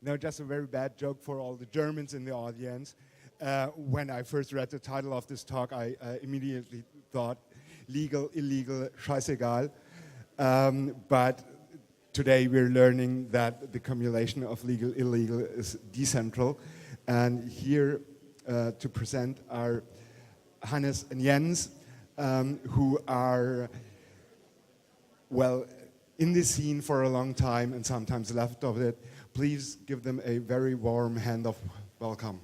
Now, just a very bad joke for all the Germans in the audience. When I first read the title of this talk, I immediately thought legal, illegal, scheißegal. But today we're learning that the cumulation of legal, illegal is decentral. And here to present are Hannes and Jens, who are, well, in the scene for a long time and sometimes left of it. Please give them a very warm hand of welcome.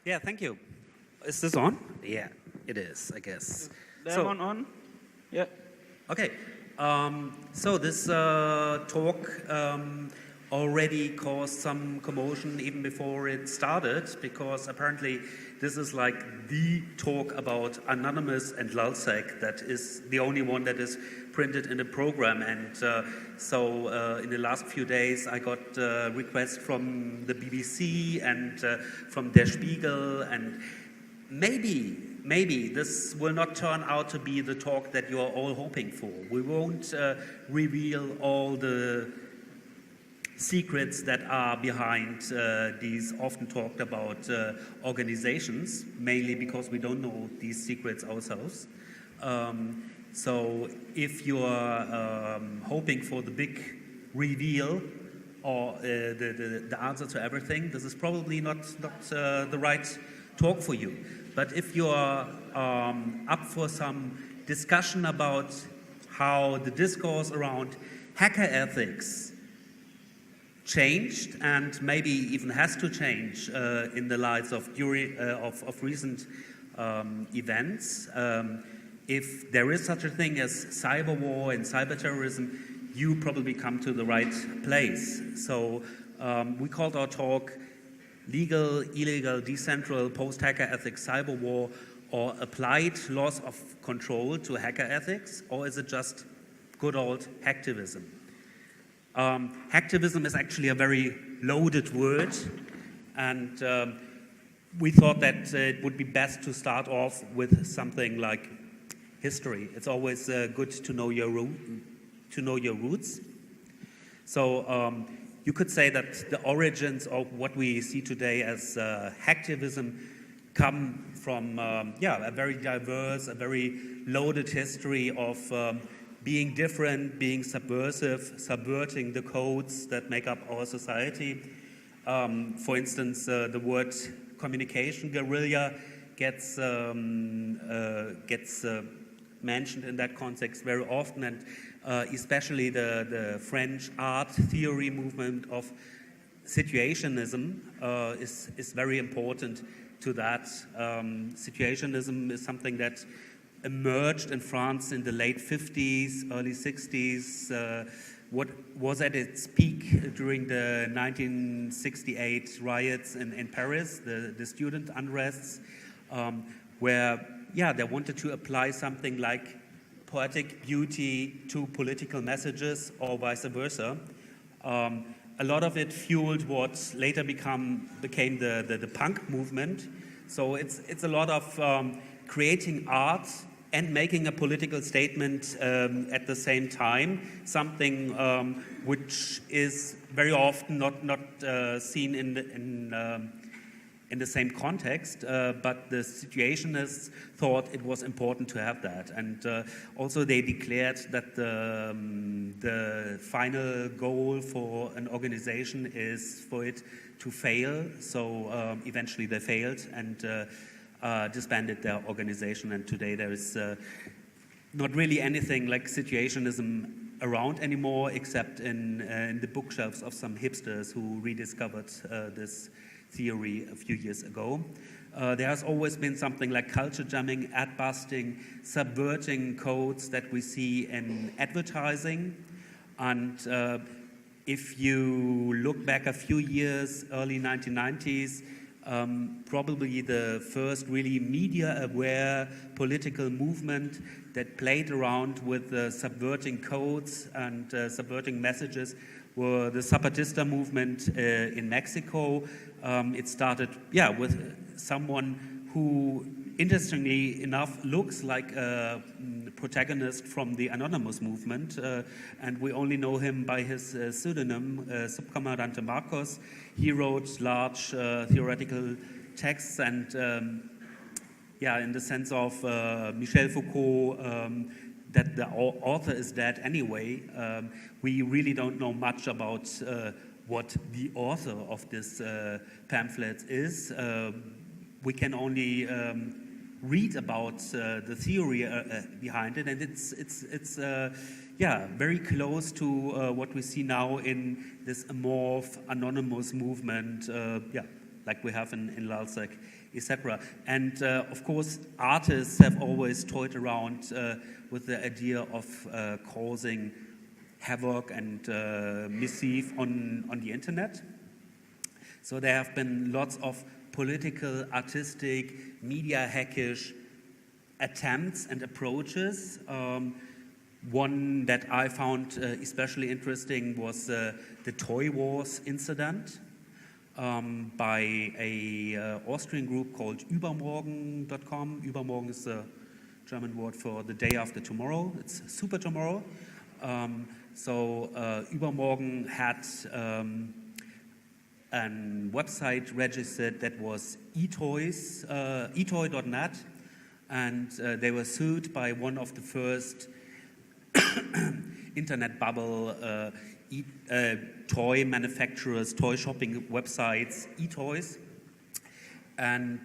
Yeah, thank you. Is this on? Yeah, it is, I guess. Is that one on? Yeah. Okay. So this talk already caused some commotion even before it started, because apparently this is like the talk about Anonymous and LulzSec that is the only one that is printed in the program. And so in the last few days I got requests from the BBC and from Der Spiegel, and maybe this will not turn out to be the talk that you are all hoping for. We won't reveal all the secrets that are behind these often talked about organizations, mainly because we don't know these secrets ourselves. So if you're hoping for the big reveal or the answer to everything, this is probably not the right talk for you. But if you're up for some discussion about how the discourse around hacker ethics changed and maybe even has to change in the light of recent events. If there is such a thing as cyberwar and cyberterrorism, you probably come to the right place. So we called our talk Legal, Illegal, Decentral, Post-Hacker Ethics, Cyberwar, or Applied Loss of Control to Hacker Ethics, or is it just good old hacktivism? Hacktivism is actually a very loaded word, and we thought that it would be best to start off with something like history. It's always good to know your roots. So you could say that the origins of what we see today as hacktivism come from a very diverse, a very loaded history of being different, being subversive, subverting the codes that make up our society. For instance, the word communication guerrilla gets mentioned in that context very often, and especially the French art theory movement of situationism is very important to that. Situationism is something that emerged in France in the late 50s, early 60s, what was at its peak during the 1968 riots in Paris, the student unrests, where they wanted to apply something like poetic beauty to political messages or vice versa. A lot of it fueled what later became the punk movement. So it's a lot of creating art and making a political statement at the same time, something which is very often not seen in the same context, but the situationists thought it was important to have that. And also they declared that the final goal for an organization is for it to fail. So eventually they failed and disbanded their organization, and today there is not really anything like situationism around anymore, except in the bookshelves of some hipsters who rediscovered this theory a few years ago. There has always been something like culture jamming, ad busting, subverting codes that we see in advertising. And if you look back a few years, early 1990s, probably the first really media-aware political movement that played around with subverting codes and subverting messages were the Zapatista movement in Mexico. It started, with someone who interestingly enough, looks like a protagonist from the Anonymous movement, and we only know him by his pseudonym, Subcomandante Marcos. He wrote large theoretical texts, and in the sense of Michel Foucault, that the author is dead anyway, we really don't know much about what the author of this pamphlet is. We can only read about the theory behind it, and it's very close to what we see now in this amorph anonymous movement, like we have in Lalsek, etc. And of course, artists have always toyed around with the idea of causing havoc and mischief on the internet. So there have been lots of political, artistic, media hackish attempts and approaches. One that I found especially interesting was the Toy Wars incident by a Austrian group called übermorgen.com. Übermorgen is the German word for the day after tomorrow. It's super tomorrow. So Übermorgen had a website registered that was etoy.net, and they were sued by one of the first internet bubble toy manufacturers, toy shopping websites, eToys, and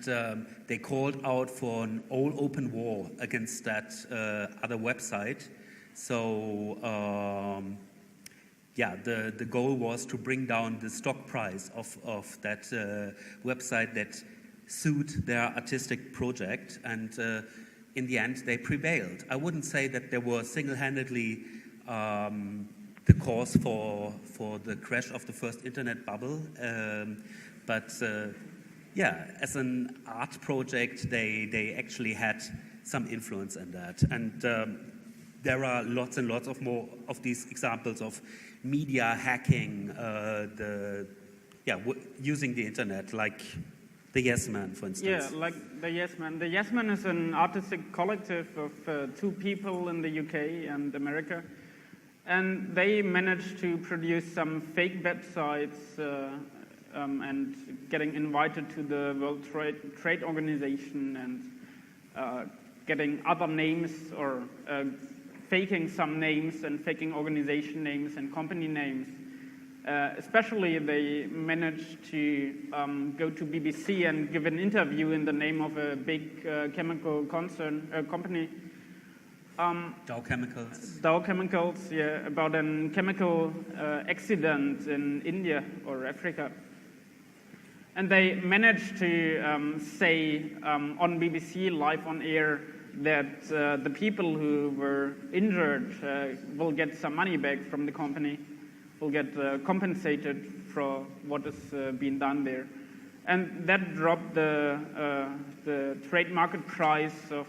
they called out for an all open war against that other website. So the goal was to bring down the stock price of that website that sued their artistic project, and in the end they prevailed. I wouldn't say that they were single-handedly the cause for the crash of the first internet bubble, but as an art project they actually had some influence in that. And there are lots and lots of more of these examples of media hacking, using the internet, like the Yes Man, for instance. Yeah, like the Yes Man. The Yes Man is an artistic collective of two people in the UK and America, and they managed to produce some fake websites and getting invited to the World Trade Organization and getting other names or faking some names and faking organization names and company names. Especially they managed to go to BBC and give an interview in the name of a big chemical company. Dow Chemicals. Dow Chemicals, yeah, about a chemical accident in India or Africa. And they managed to say on BBC live on air that the people who were injured will get some money back from the company, will get compensated for what has been done there. And that dropped the trade market price of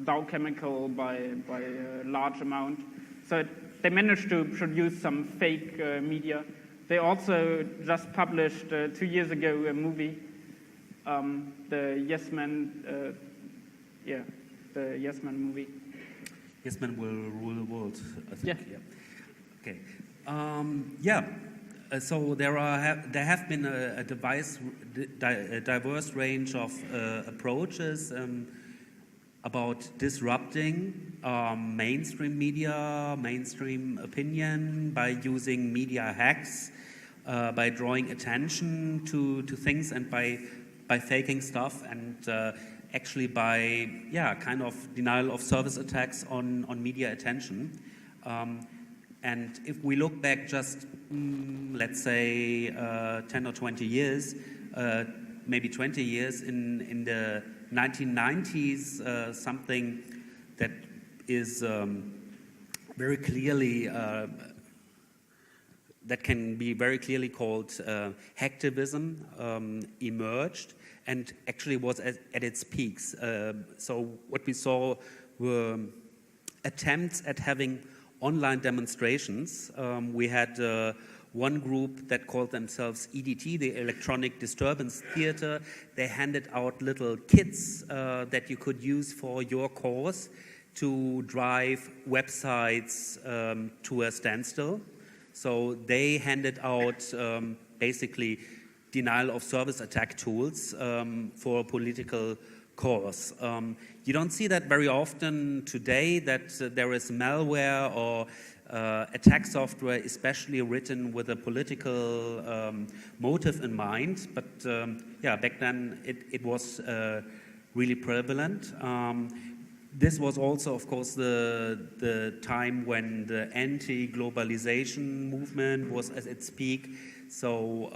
Dow Chemical by a large amount. So they managed to produce some fake media. They also just published 2 years ago a movie, the Yes Man, the Yes Man movie. Yes Man will rule the world, I think. Yeah. Okay. So there have been a diverse range of approaches about disrupting mainstream media, mainstream opinion by using media hacks, by drawing attention to things, and by faking stuff, and actually by kind of denial of service attacks on media attention. And if we look back just, let's say, 10 or 20 years, maybe 20 years, in the 1990s, something that is very clearly, that can be very clearly called hacktivism, emerged, and actually was at its peaks. So what we saw were attempts at having online demonstrations. We had one group that called themselves EDT, the Electronic Disturbance Theater. They handed out little kits that you could use for your cause to drive websites to a standstill. So they handed out basically denial of service attack tools for a political cause. You don't see that very often today, that there is malware or attack software especially written with a political motive in mind, but yeah, back then it was really prevalent. This was also, of course, the time when the anti-globalization movement was at its peak. So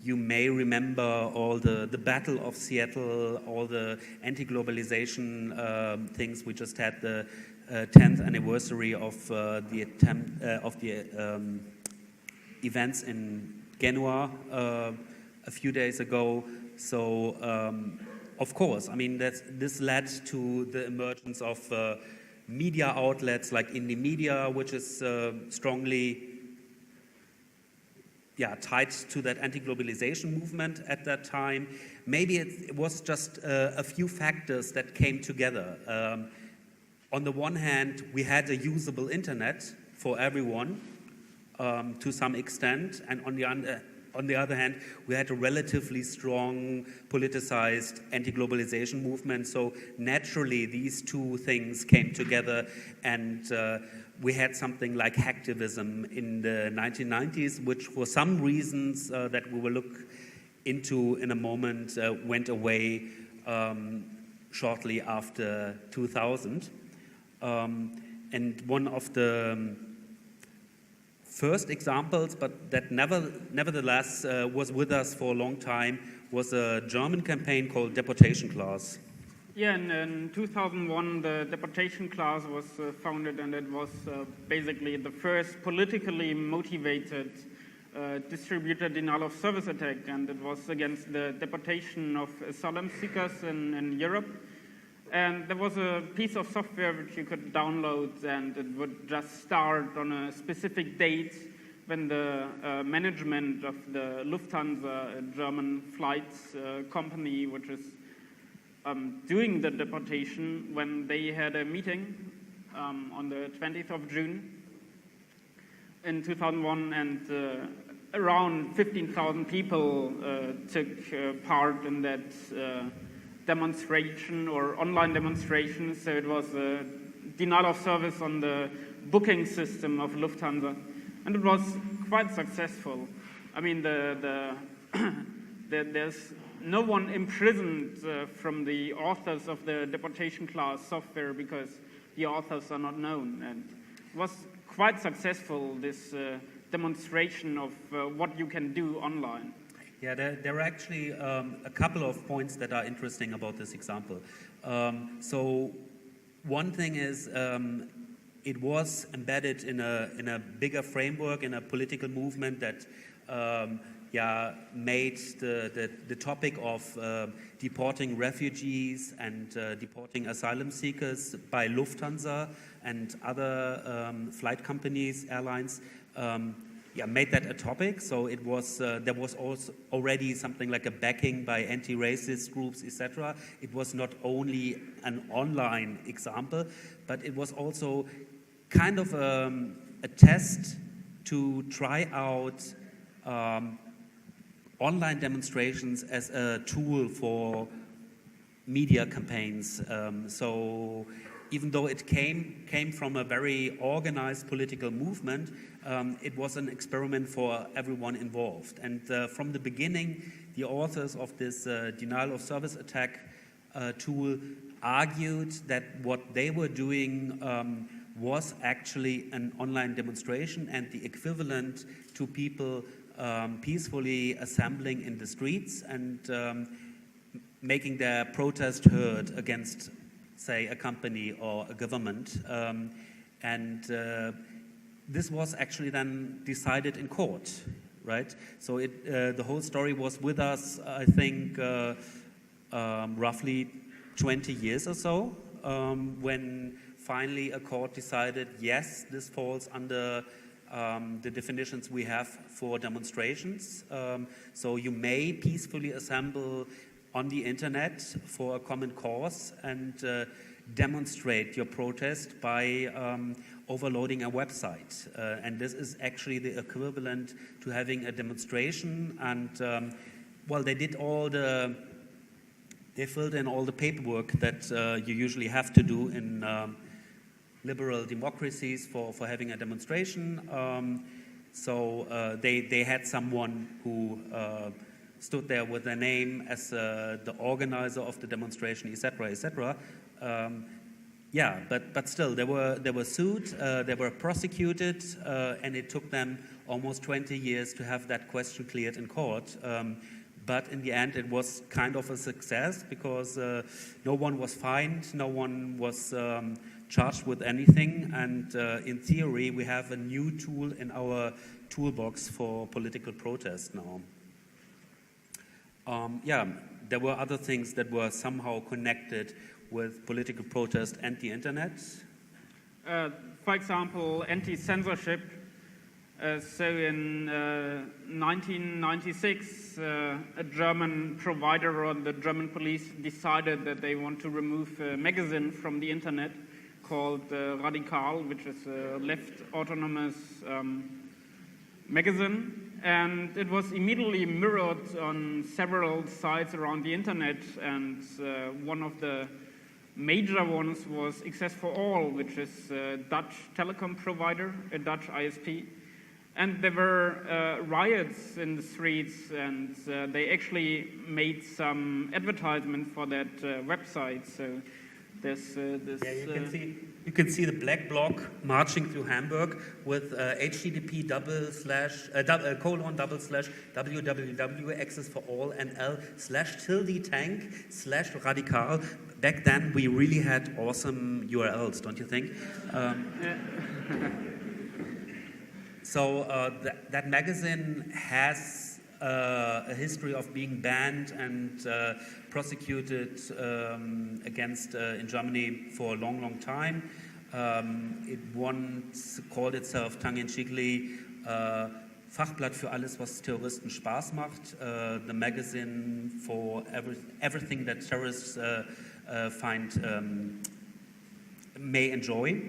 you may remember all the Battle of Seattle, all the anti-globalization things. We just had the 10th anniversary of the attempt of the events in Genua a few days ago. So of course, I mean, this led to the emergence of media outlets like Indie Media, which is strongly tied to that anti-globalization movement at that time. Maybe it was just a few factors that came together. On the one hand, we had a usable internet for everyone to some extent, and on the other hand, we had a relatively strong politicized anti-globalization movement. So naturally, these two things came together, and we had something like hacktivism in the 1990s, which for some reasons that we will look into in a moment went away shortly after 2000. And one of the first examples, but that nevertheless was with us for a long time, was a German campaign called Deportation Clause. Yeah, and in 2001, the deportation clause was founded, and it was basically the first politically motivated distributed denial of service attack, and it was against the deportation of asylum seekers in Europe. And there was a piece of software which you could download, and it would just start on a specific date when the management of the Lufthansa, a German flights company, which is doing the deportation, when they had a meeting on the 20th of June in 2001, and around 15,000 people took part in that demonstration or online demonstration. So it was a denial of service on the booking system of Lufthansa, and it was quite successful. I mean, there's no one imprisoned from the authors of the deportation clause software because the authors are not known, and it was quite successful, this demonstration of what you can do online. Yeah, there are actually a couple of points that are interesting about this example. So one thing is it was embedded in a bigger framework, in a political movement that made the topic of deporting refugees and deporting asylum seekers by Lufthansa and other flight companies, airlines, made that a topic. So it was there was also already something like a backing by anti-racist groups, etc. It was not only an online example, but it was also kind of a test to try out online demonstrations as a tool for media campaigns. So even though it came from a very organized political movement, it was an experiment for everyone involved. And from the beginning, the authors of this denial of service attack tool argued that what they were doing was actually an online demonstration and the equivalent to people peacefully assembling in the streets and making their protest heard against, say, a company or a government. This was actually then decided in court, right? So the whole story was with us, I think, roughly 20 years or so, when finally a court decided, yes, this falls under the definitions we have for demonstrations. So you may peacefully assemble on the internet for a common cause and demonstrate your protest by overloading a website. And this is actually the equivalent to having a demonstration. And well, they filled in all the paperwork that you usually have to do in liberal democracies for having a demonstration. So they had someone who stood there with their name as the organizer of the demonstration, etc., etc. Yeah, but still, they were sued, they were prosecuted, and it took them almost 20 years to have that question cleared in court. But in the end, it was kind of a success because no one was fined, no one was charged with anything, and in theory, we have a new tool in our toolbox for political protest now. Yeah, there were other things that were somehow connected with political protest and the internet. For example, anti-censorship. So in 1996, a German provider or the German police decided that they want to remove a magazine from the internet called Radikal, which is a left autonomous magazine. And it was immediately mirrored on several sites around the internet. And one of the major ones was Access for All, which is a Dutch telecom provider, a Dutch ISP. And there were riots in the streets, and they actually made some advertisement for that website. So there's this. Yeah, you can see the black bloc marching through Hamburg with http :/www access for all nl/tank/radikal. Back then, we really had awesome URLs, don't you think? So that magazine has a history of being banned and prosecuted against in Germany for a long, long time. It once called itself tongue-in-cheekly Fachblatt für alles, was Terroristen Spaß macht, the magazine for everything that terrorists may enjoy.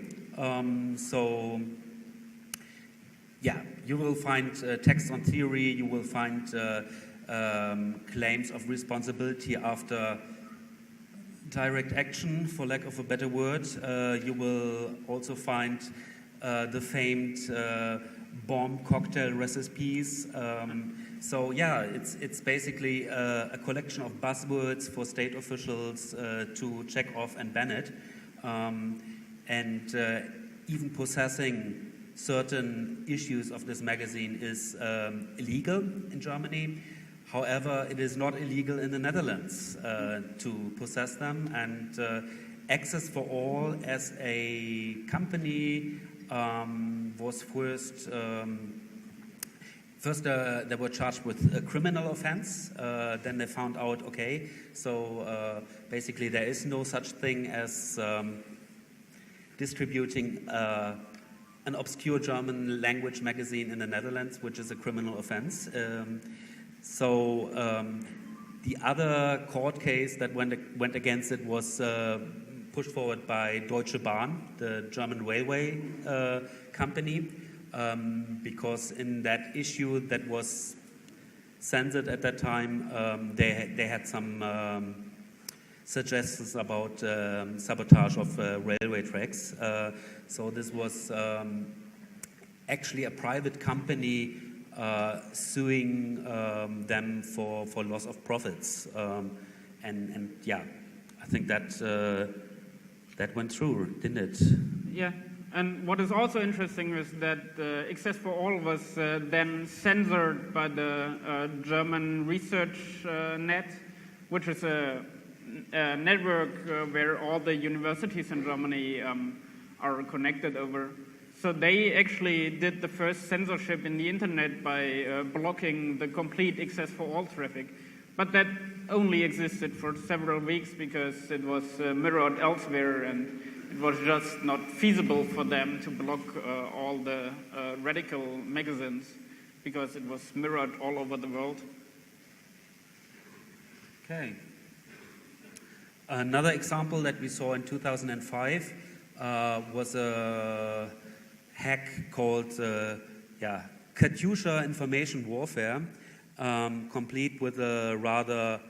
So. Yeah, you will find text on theory, you will find claims of responsibility after direct action, for lack of a better word. You will also find the famed bomb cocktail recipes. So yeah, it's basically a collection of buzzwords for state officials to check off and ban it. And even possessing certain issues of this magazine is illegal in Germany. However, it is not illegal in the Netherlands to possess them. And Access for All as a company was first they were charged with a criminal offense. Then they found out, okay, so basically there is no such thing as distributing an obscure German language magazine in the Netherlands, which is a criminal offense. So the other court case that went against it was pushed forward by Deutsche Bahn, the German railway company, because in that issue that was censored at that time, they had some suggestions about sabotage of railway tracks. So this was actually a private company suing them for loss of profits. And yeah, I think that went through, didn't it? Yeah, and what is also interesting is that Access for All was then censored by the German Research Net, which is a network where all the universities in Germany are connected over. So they actually did the first censorship in the internet by blocking the complete Access for All traffic. But that only existed for several weeks because it was mirrored elsewhere, and it was just not feasible for them to block all the radical magazines because it was mirrored all over the world. Okay. Another example that we saw in 2005 was a hack called Katyusha information warfare, complete with a rather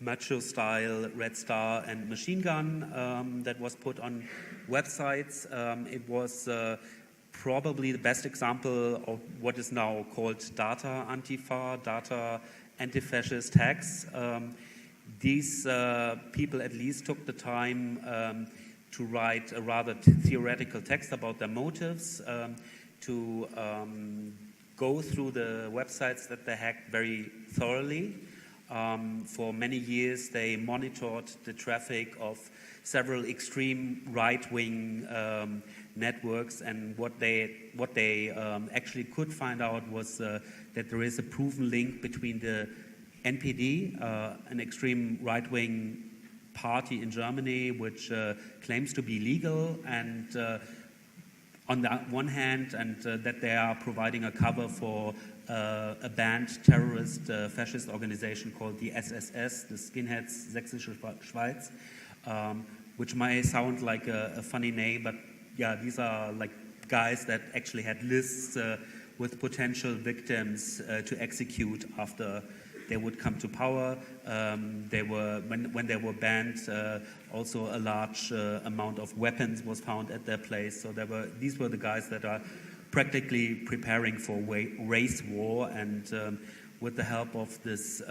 macho-style Red Star and machine gun that was put on websites. It was probably the best example of what is now called data antifa, data anti-fascist hacks. These people at least took the time to write a rather theoretical text about their motives, to go through the websites that they hacked very thoroughly. For many years, they monitored the traffic of several extreme right-wing networks, and what they actually could find out was that there is a proven link between the NPD, an extreme right-wing party in Germany which claims to be legal, and on the one hand, and that they are providing a cover for a banned terrorist fascist organization called the SSS, the Skinheads Sächsische Schweiz, which may sound like a funny name, but yeah, these are like guys that actually had lists with potential victims to execute after they would come to power. They were, when they were banned, also a large amount of weapons was found at their place. So these were the guys that are practically preparing for race war, and with the help of this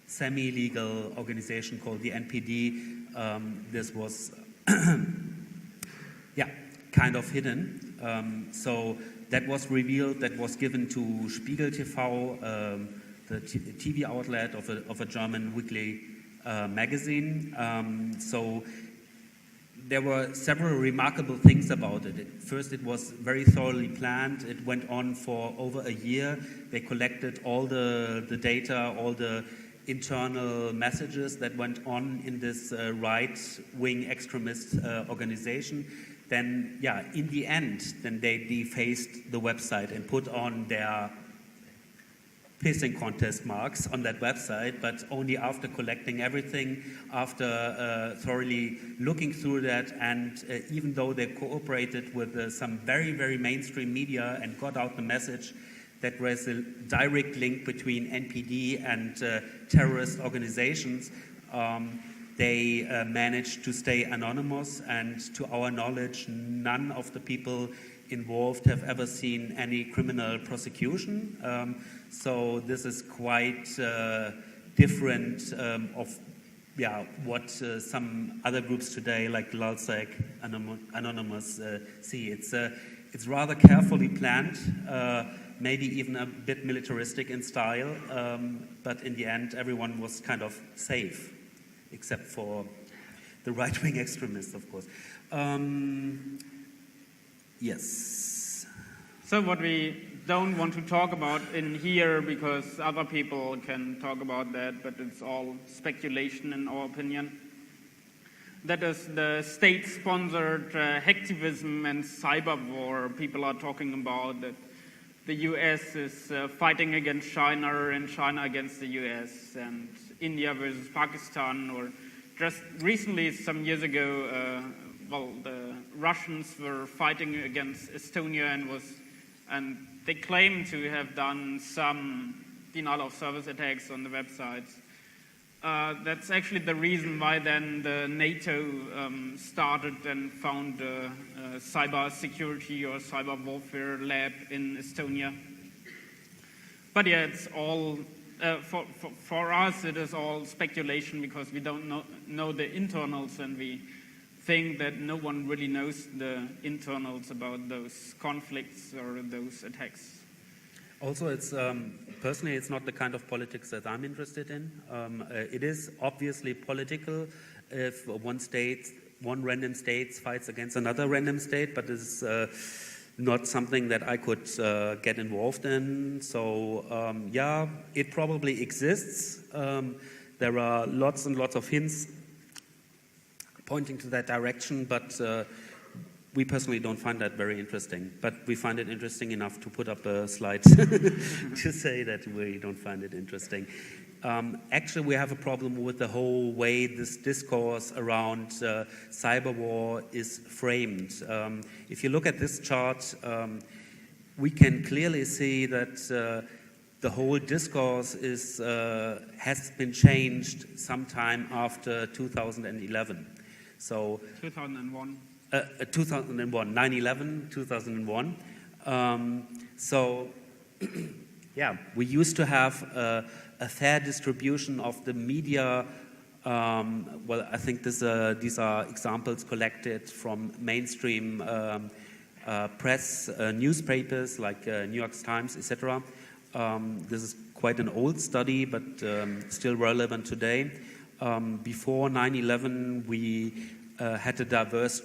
semi-legal organization called the NPD, this was kind of hidden. So that was revealed, that was given to Spiegel TV, the TV outlet of a German weekly magazine. So there were several remarkable things about it. First, it was very thoroughly planned. It went on for over a year. They collected all the data, all the internal messages that went on in this right-wing extremist organization. Then, in the end, then they defaced the website and put on their pissing contest marks on that website, but only after collecting everything, after thoroughly looking through that, and even though they cooperated with some very, very mainstream media and got out the message that there is a direct link between NPD and terrorist organizations, they managed to stay anonymous, and to our knowledge, none of the people involved have ever seen any criminal prosecution. So this is quite different of what some other groups today, like LulzSec, Anonymous, see. It's rather carefully planned, maybe even a bit militaristic in style, but in the end, everyone was kind of safe, except for the right-wing extremists, of course. Yes. So what we don't want to talk about in here, because other people can talk about that, but it's all speculation in our opinion. That is the state-sponsored hacktivism and cyber war people are talking about, that the US is fighting against China and China against the US, and India versus Pakistan, or just recently, some years ago, the Russians were fighting against Estonia and they claim to have done some denial of service attacks on the websites. That's actually the reason why then the NATO started and found a cyber security or cyber warfare lab in Estonia. But yeah, it's all, for us it is all speculation, because we don't know the internals, and we think that no one really knows the internals about those conflicts or those attacks. Also, it's personally, it's not the kind of politics that I'm interested in. It is obviously political if one random state fights against another random state, but it's not something that I could get involved in. So, it probably exists. There are lots and lots of hints pointing to that direction, but we personally don't find that very interesting. But we find it interesting enough to put up a slide to say that we don't find it interesting. Actually, we have a problem with the whole way this discourse around cyberwar is framed. If you look at this chart, we can clearly see that the whole discourse has been changed sometime after 2011. So 2001. 2001, 9/11, 2001. So, yeah, we used to have a fair distribution of the media. Well, I think these are examples collected from mainstream press, newspapers like New York Times, etc. This is quite an old study, but still relevant today. Before 9/11, we had a diverse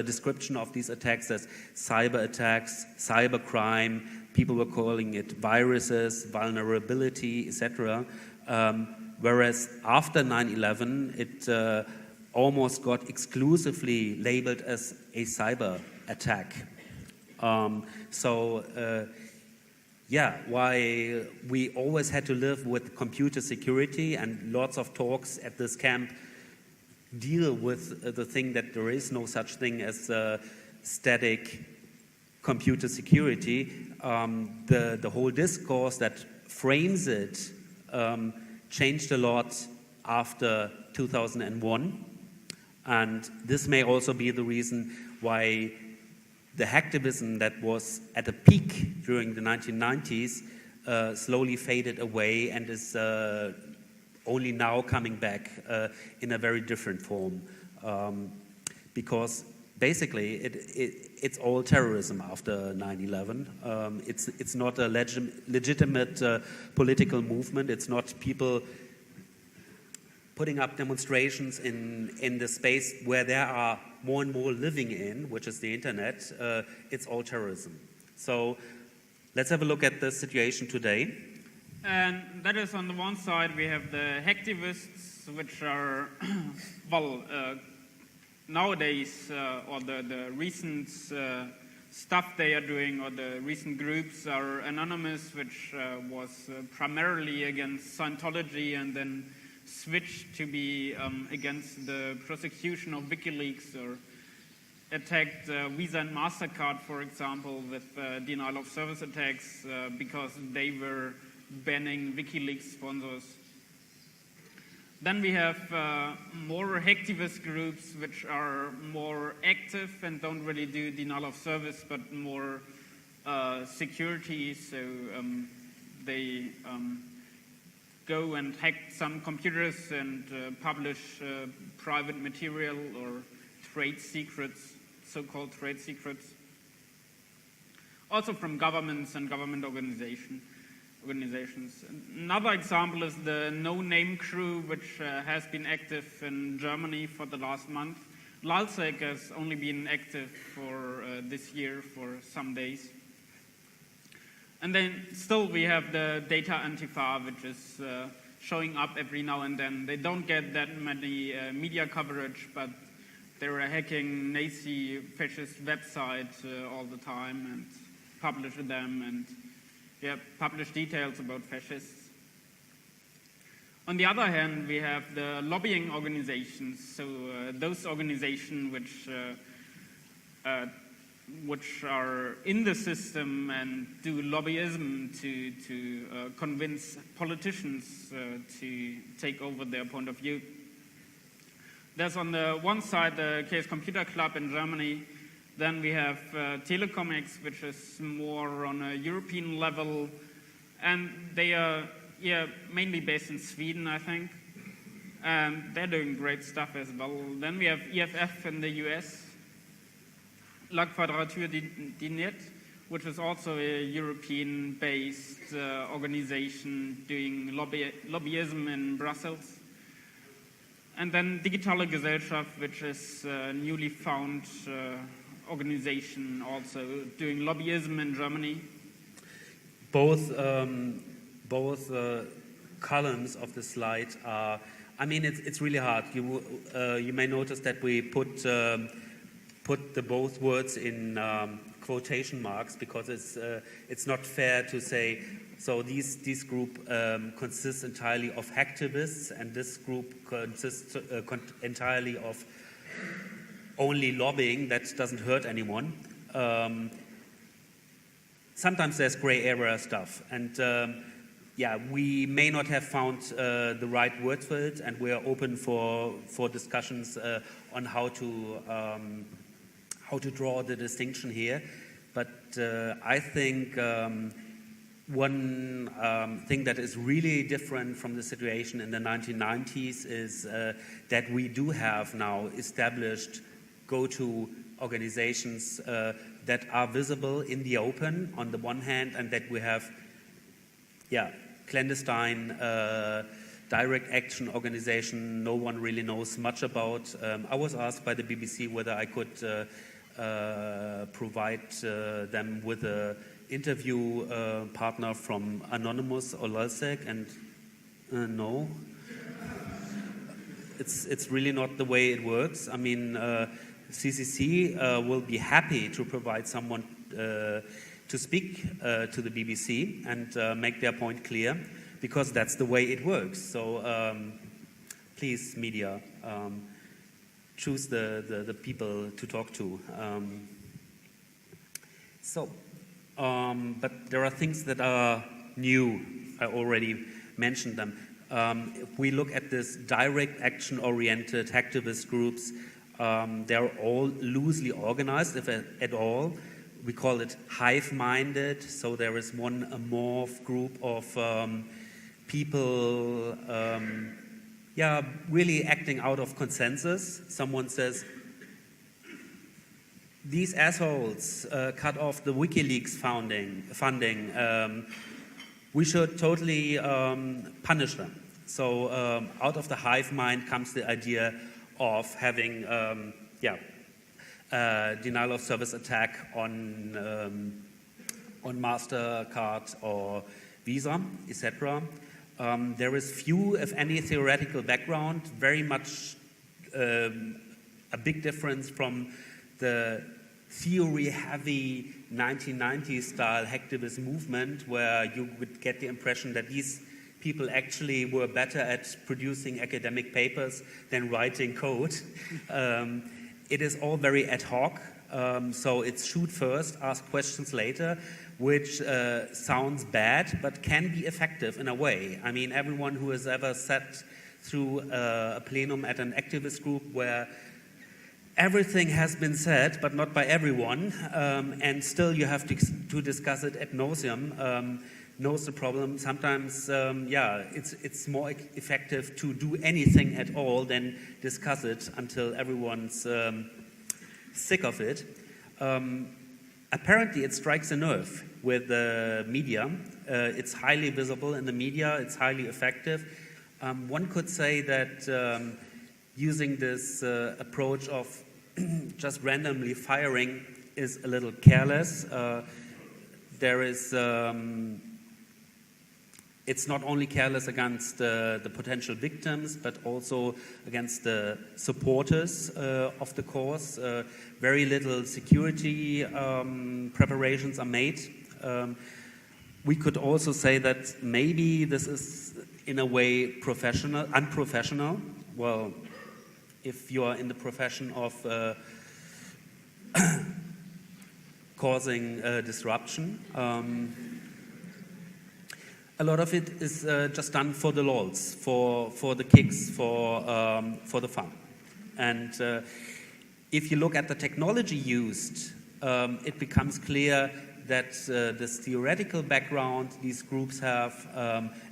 description of these attacks as cyber attacks, cyber crime. People were calling it viruses, vulnerability, etc. Whereas after 9/11, it almost got exclusively labeled as a cyber attack. Why we always had to live with computer security, and lots of talks at this camp deal with the thing that there is no such thing as static computer security. The whole discourse that frames it changed a lot after 2001, and this may also be the reason why the hacktivism that was at a peak during the 1990s slowly faded away and is only now coming back in a very different form. Because basically it's all terrorism after 9/11. It's not a legitimate political movement. It's not people putting up demonstrations in the space where there are more and more living in, which is the internet. It's all terrorism. So let's have a look at the situation today. And that is, on the one side, we have the hacktivists, which are, nowadays, or the recent stuff they are doing, or the recent groups are Anonymous, which was primarily against Scientology and then switched to be against the prosecution of WikiLeaks, or attacked Visa and MasterCard, for example, with denial of service attacks because they were banning WikiLeaks sponsors. Then we have more hacktivist groups which are more active and don't really do denial of service, but more security. So they go and hack some computers and publish private material or trade secrets, so-called trade secrets. Also from governments and government organizations. Another example is the No Name Crew, which has been active in Germany for the last month. LALSEC has only been active for this year for some days. And then still we have the Data Antifa, which is showing up every now and then. They don't get that many media coverage, but they're hacking Nazi fascist websites all the time and publish them and publish details about fascists. On the other hand, we have the lobbying organizations, so those organizations which are in the system and do lobbyism to convince politicians to take over their point of view. There's on the one side the Chaos Computer Club in Germany. Then we have Telecomics, which is more on a European level, and they are mainly based in Sweden, I think, and they're doing great stuff as well. Then we have EFF in the US, La Quadrature du Net, which is also a European-based organization doing lobbyism in Brussels. And then Digitale Gesellschaft, which is a newly found organization also doing lobbyism in Germany. Both columns of the slide are I mean, it's really hard. You may notice that we put the both words in quotation marks because it's not fair to say. So this group consists entirely of hacktivists, and this group consists entirely of only lobbying that doesn't hurt anyone. Sometimes there's gray area stuff, and yeah, we may not have found the right word for it, and we are open for discussions on how to draw the distinction here. But I think one thing that is really different from the situation in the 1990s is that we do have now established go-to organizations that are visible in the open on the one hand, and that we have clandestine direct action organization no one really knows much about. I was asked by the BBC whether I could provide them with an interview partner from Anonymous or LulzSec, and no. It's really not the way it works. I mean, CCC will be happy to provide someone to speak to the BBC and make their point clear, because that's the way it works. So please, media, choose the people to talk to. But there are things that are new. I already mentioned them. If we look at this direct action-oriented hacktivist groups, they're all loosely organized, if at all. We call it hive-minded, so there is one amorph group of people really acting out of consensus. Someone says, these assholes cut off the WikiLeaks funding. We should totally punish them. So out of the hive mind comes the idea of having denial of service attack on MasterCard or Visa, etc. There is few, if any, theoretical background, very much a big difference from the theory-heavy 1990s-style hacktivist movement, where you would get the impression that these people actually were better at producing academic papers than writing code. It is all very ad hoc, so it's shoot first, ask questions later, which sounds bad, but can be effective in a way. I mean, everyone who has ever sat through a plenum at an activist group where everything has been said, but not by everyone, and still you have to discuss it ad nauseum, knows the problem. Sometimes, it's more effective to do anything at all than discuss it until everyone's sick of it. Apparently, it strikes a nerve with the media. It's highly visible in the media. It's highly effective. One could say that using this approach of just randomly firing is a little careless. There is it's not only careless against the potential victims, but also against the supporters of the cause. Very little security preparations are made. We could also say that maybe this is, in a way, unprofessional. Well, if you are in the profession of causing disruption, a lot of it is just done for the lols, for the kicks, for the fun. And if you look at the technology used, it becomes clear that this theoretical background these groups have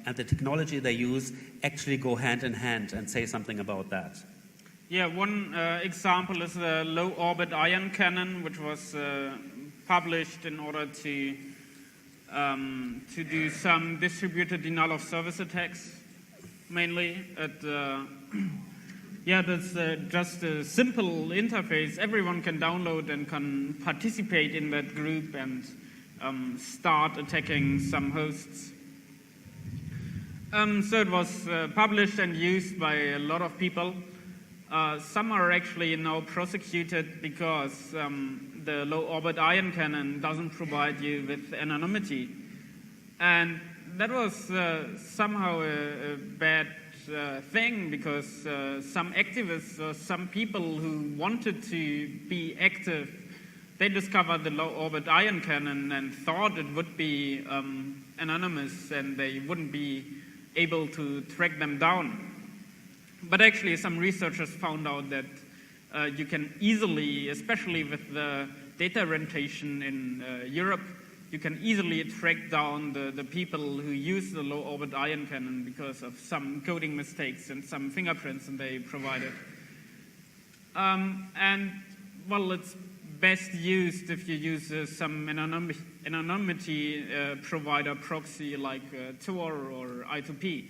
and the technology they use actually go hand in hand, and say something about that. Yeah, one example is the low-orbit ion cannon, which was published in order to do some distributed denial of service attacks, mainly. That's just a simple interface. Everyone can download and can participate in that group and start attacking some hosts. So it was published and used by a lot of people. Some are actually now prosecuted because the low-orbit ion cannon doesn't provide you with anonymity. And that was somehow a bad thing, because some activists or some people who wanted to be active, they discovered the low-orbit ion cannon and thought it would be anonymous and they wouldn't be able to track them down. But actually some researchers found out that you can easily, especially with the data orientation in Europe, you can easily track down the people who use the low-orbit ion cannon because of some coding mistakes and some fingerprints that they provided. And, well, it's best used if you use some anonymity provider proxy like Tor or I2P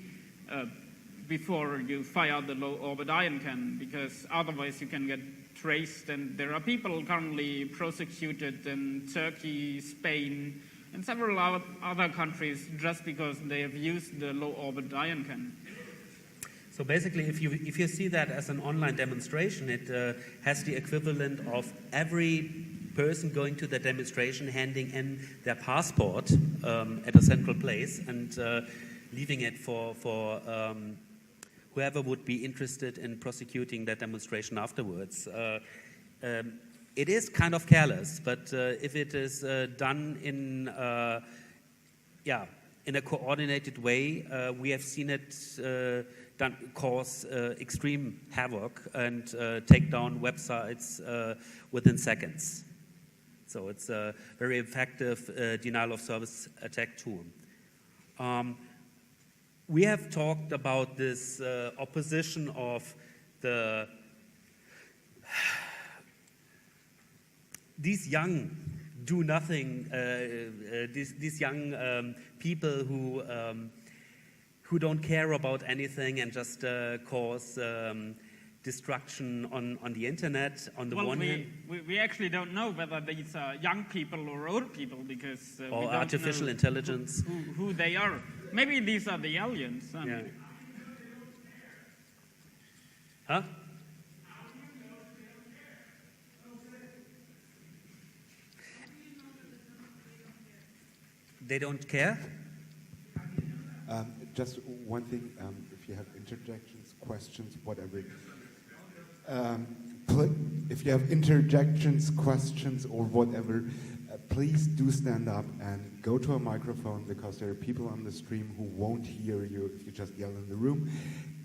before you fire the low-orbit ion cannon, because otherwise you can get traced, and there are people currently prosecuted in Turkey, Spain, and several other countries just because they have used the low-orbit ion cannon. So basically, if you see that as an online demonstration, it has the equivalent of every person going to the demonstration handing in their passport at a central place and leaving it for whoever would be interested in prosecuting that demonstration afterwards. It is kind of careless, but if it is done in a coordinated way, we have seen it cause extreme havoc and take down websites within seconds. So it's a very effective denial of service attack tool. We have talked about this opposition of these young do-nothing, these young people who don't care about anything and just cause destruction on the internet. On the one hand, we actually don't know whether these are young people or old people, because or we don't artificial know intelligence. who they are. Maybe these are the aliens. Yeah. Huh? They don't care? Just one thing, if you have interjections, questions, whatever. If you have interjections, questions, or whatever, please do stand up and go to a microphone, because there are people on the stream who won't hear you if you just yell in the room.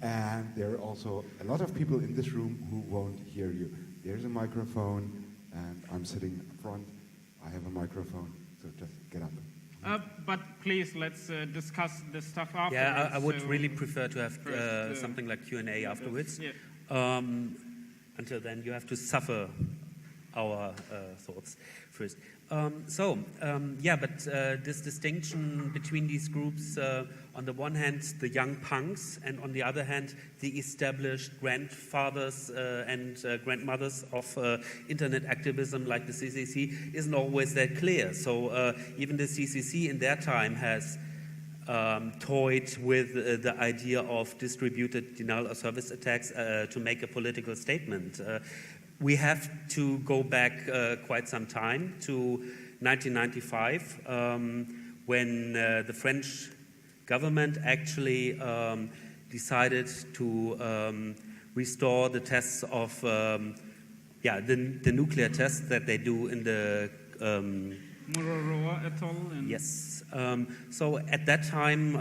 And there are also a lot of people in this room who won't hear you. There's a microphone, and I'm sitting up front. I have a microphone, so just get up. But please, let's discuss this stuff afterwards. Yeah, I would really prefer to have something like Q&A afterwards. Yeah. Until then, you have to suffer our thoughts first. This distinction between these groups, on the one hand, the young punks, and on the other hand, the established grandfathers and grandmothers of internet activism like the CCC, isn't always that clear. So even the CCC in their time has toyed with the idea of distributed denial of service attacks to make a political statement. We have to go back quite some time to 1995 when the French government actually decided to restore the tests of the nuclear tests that they do in the Mururoa atoll. Yes. So at that time,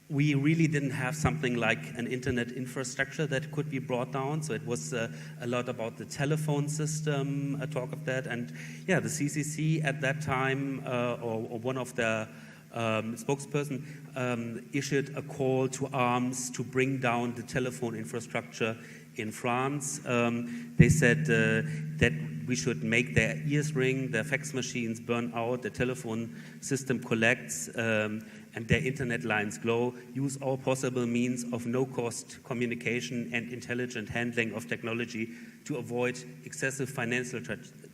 we really didn't have something like an internet infrastructure that could be brought down. So it was a lot about the telephone system, a talk of that. And yeah, the CCC at that time, or one of the spokesperson, issued a call to arms to bring down the telephone infrastructure in France. They said that we should make their ears ring, their fax machines burn out, the telephone system collects, and their internet lines glow. Use all possible means of no-cost communication and intelligent handling of technology to avoid excessive financial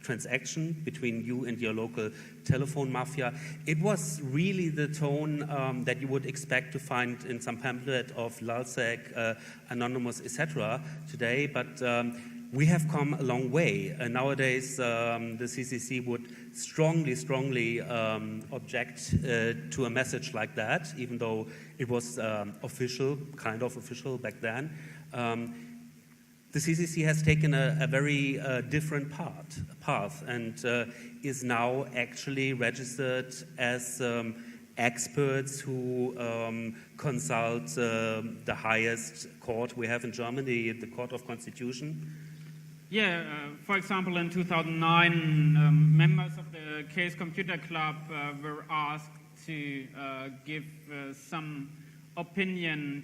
transaction between you and your local telephone mafia. It was really the tone that you would expect to find in some pamphlet of Lalsec, Anonymous, etc. today, but we have come a long way. Nowadays, the CCC would strongly object to a message like that, even though it was official, kind of official back then. The CCC has taken a very different path and is now actually registered as experts who consult the highest court we have in Germany, the Court of Constitution. Yeah, for example, in 2009, members of the Case Computer Club were asked to give some opinion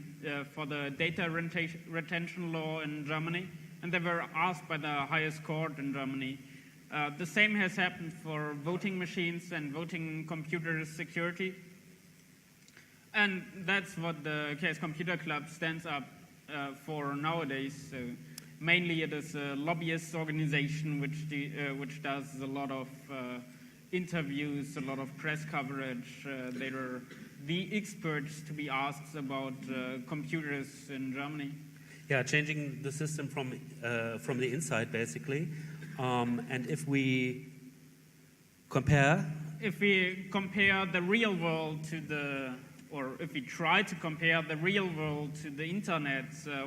for the data retention law in Germany, and they were asked by the highest court in Germany. The same has happened for voting machines and voting computer security. And that's what the Case Computer Club stands up for nowadays. So mainly it is a lobbyist organization which does a lot of interviews, a lot of press coverage. They are the experts to be asked about computers in Germany. Yeah, changing the system from the inside, basically. And if we compare the real world to if we try to compare the real world to the internet,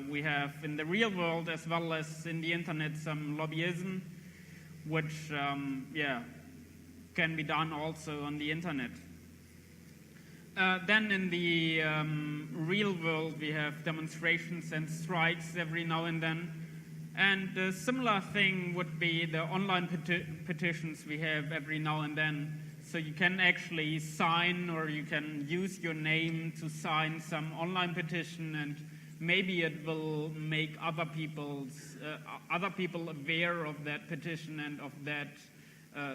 we have in the real world as well as in the internet some lobbyism, which can be done also on the internet. Then in the real world we have demonstrations and strikes every now and then. And a similar thing would be the online petitions we have every now and then. So you can actually sign, or you can use your name to sign some online petition, and maybe it will make other people aware of that petition and of that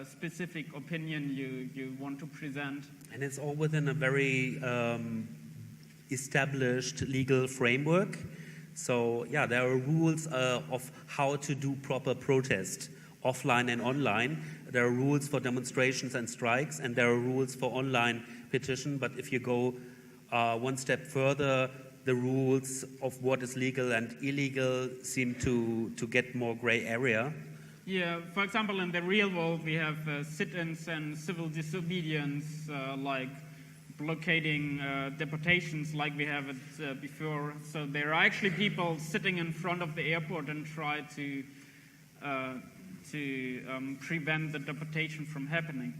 specific opinion you want to present. And it's all within a very established legal framework. So yeah, there are rules of how to do proper protest, offline and online. There are rules for demonstrations and strikes, and there are rules for online petition. But if you go one step further, the rules of what is legal and illegal seem to get more gray area. Yeah, for example, in the real world, we have sit-ins and civil disobedience, like blockading deportations like we have it before. So there are actually people sitting in front of the airport and try to prevent the deportation from happening.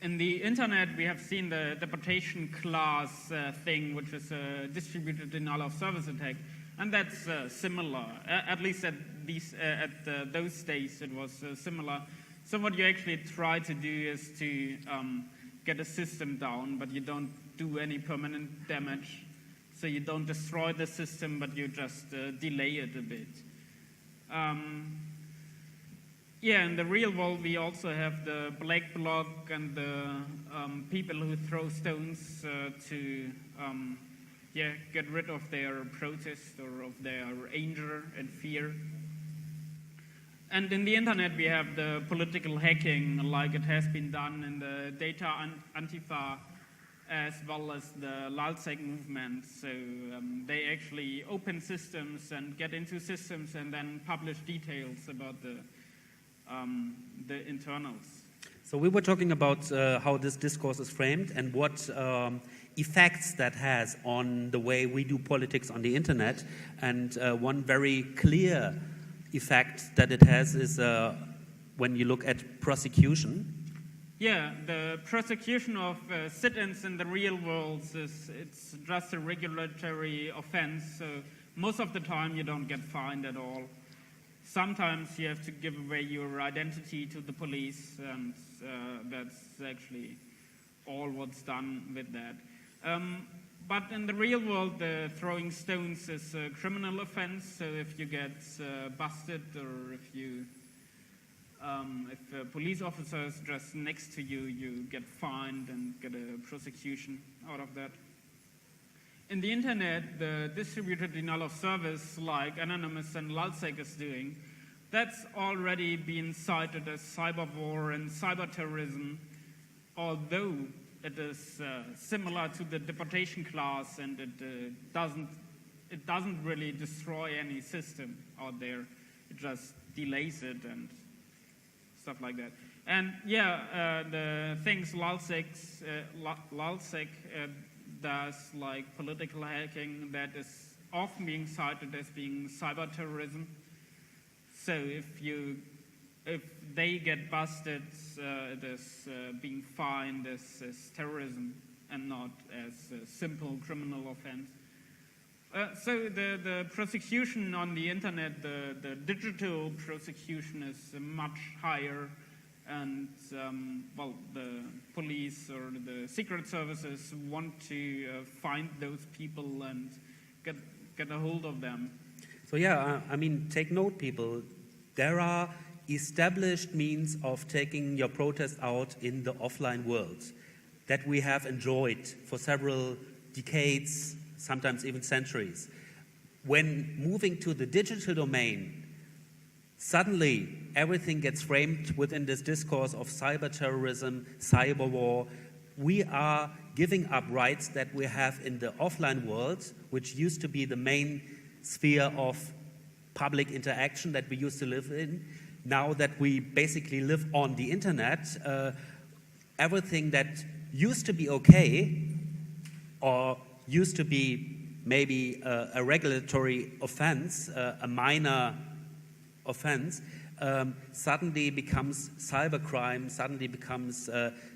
In the internet, we have seen the deportation class thing, which is a distributed denial of service attack, and that's similar. At least at those days, it was similar. So what you actually try to do is to get a system down, but you don't do any permanent damage. So you don't destroy the system, but you just delay it a bit. Yeah, in the real world, we also have the black bloc and the people who throw stones to get rid of their protest or of their anger and fear. And in the internet, we have the political hacking, like it has been done in the Data Antifa, as well as the Lalsec movement. So they actually open systems and get into systems and then publish details about the internals. So we were talking about how this discourse is framed and what effects that has on the way we do politics on the internet. And one very clear effect that it has is when you look at prosecution. Yeah, the prosecution of sit-ins in the real world it's just a regulatory offense. So most of the time you don't get fined at all. Sometimes you have to give away your identity to the police, and that's actually all what's done with that. But in the real world, the throwing stones is a criminal offense. So if you get busted, or if a police officer is just next to you, you get fined and get a prosecution out of that. In the internet, the distributed denial of service, like Anonymous and Lalsec is doing, That's already been cited as cyberwar and cyber terrorism, although it is similar to the deportation clause, and it doesn't really destroy any system out there. It just delays it and stuff like that. And yeah, the things LulzSec does, like political hacking, that is often being cited as being cyber terrorism. So if they get busted, it is being fined as terrorism and not as a simple criminal offense. So the prosecution on the internet, the digital prosecution is much higher, and well, the police or the secret services want to find those people and get a hold of them. So yeah, I mean, take note, people. There are established means of taking your protest out in the offline world that we have enjoyed for several decades, sometimes even centuries. When moving to the digital domain, suddenly everything gets framed within this discourse of cyber terrorism, cyber war. We are giving up rights that we have in the offline world, which used to be the main sphere of public interaction that we used to live in. Now that we basically live on the internet, everything that used to be okay or used to be maybe a regulatory offense, a minor offense, suddenly becomes cybercrime, suddenly becomes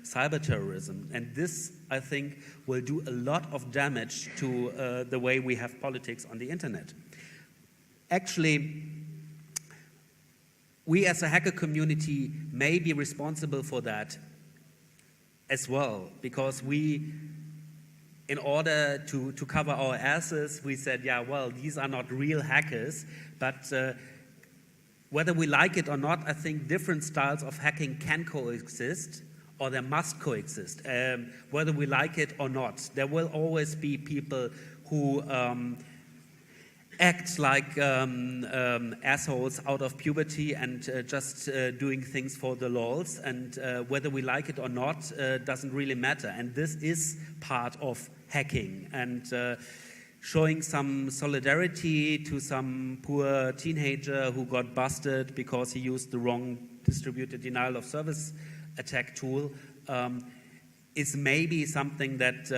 cyber terrorism. And this, I think, will do a lot of damage to the way we have politics on the internet. Actually, we as a hacker community may be responsible for that as well, because we, in order to cover our asses, we said, yeah, well, these are not real hackers, but whether we like it or not, I think different styles of hacking can coexist, or they must coexist, whether we like it or not. There will always be people who act like assholes out of puberty and just doing things for the lols, and whether we like it or not doesn't really matter. And this is part of hacking, and showing some solidarity to some poor teenager who got busted because he used the wrong distributed denial of service attack tool is maybe something that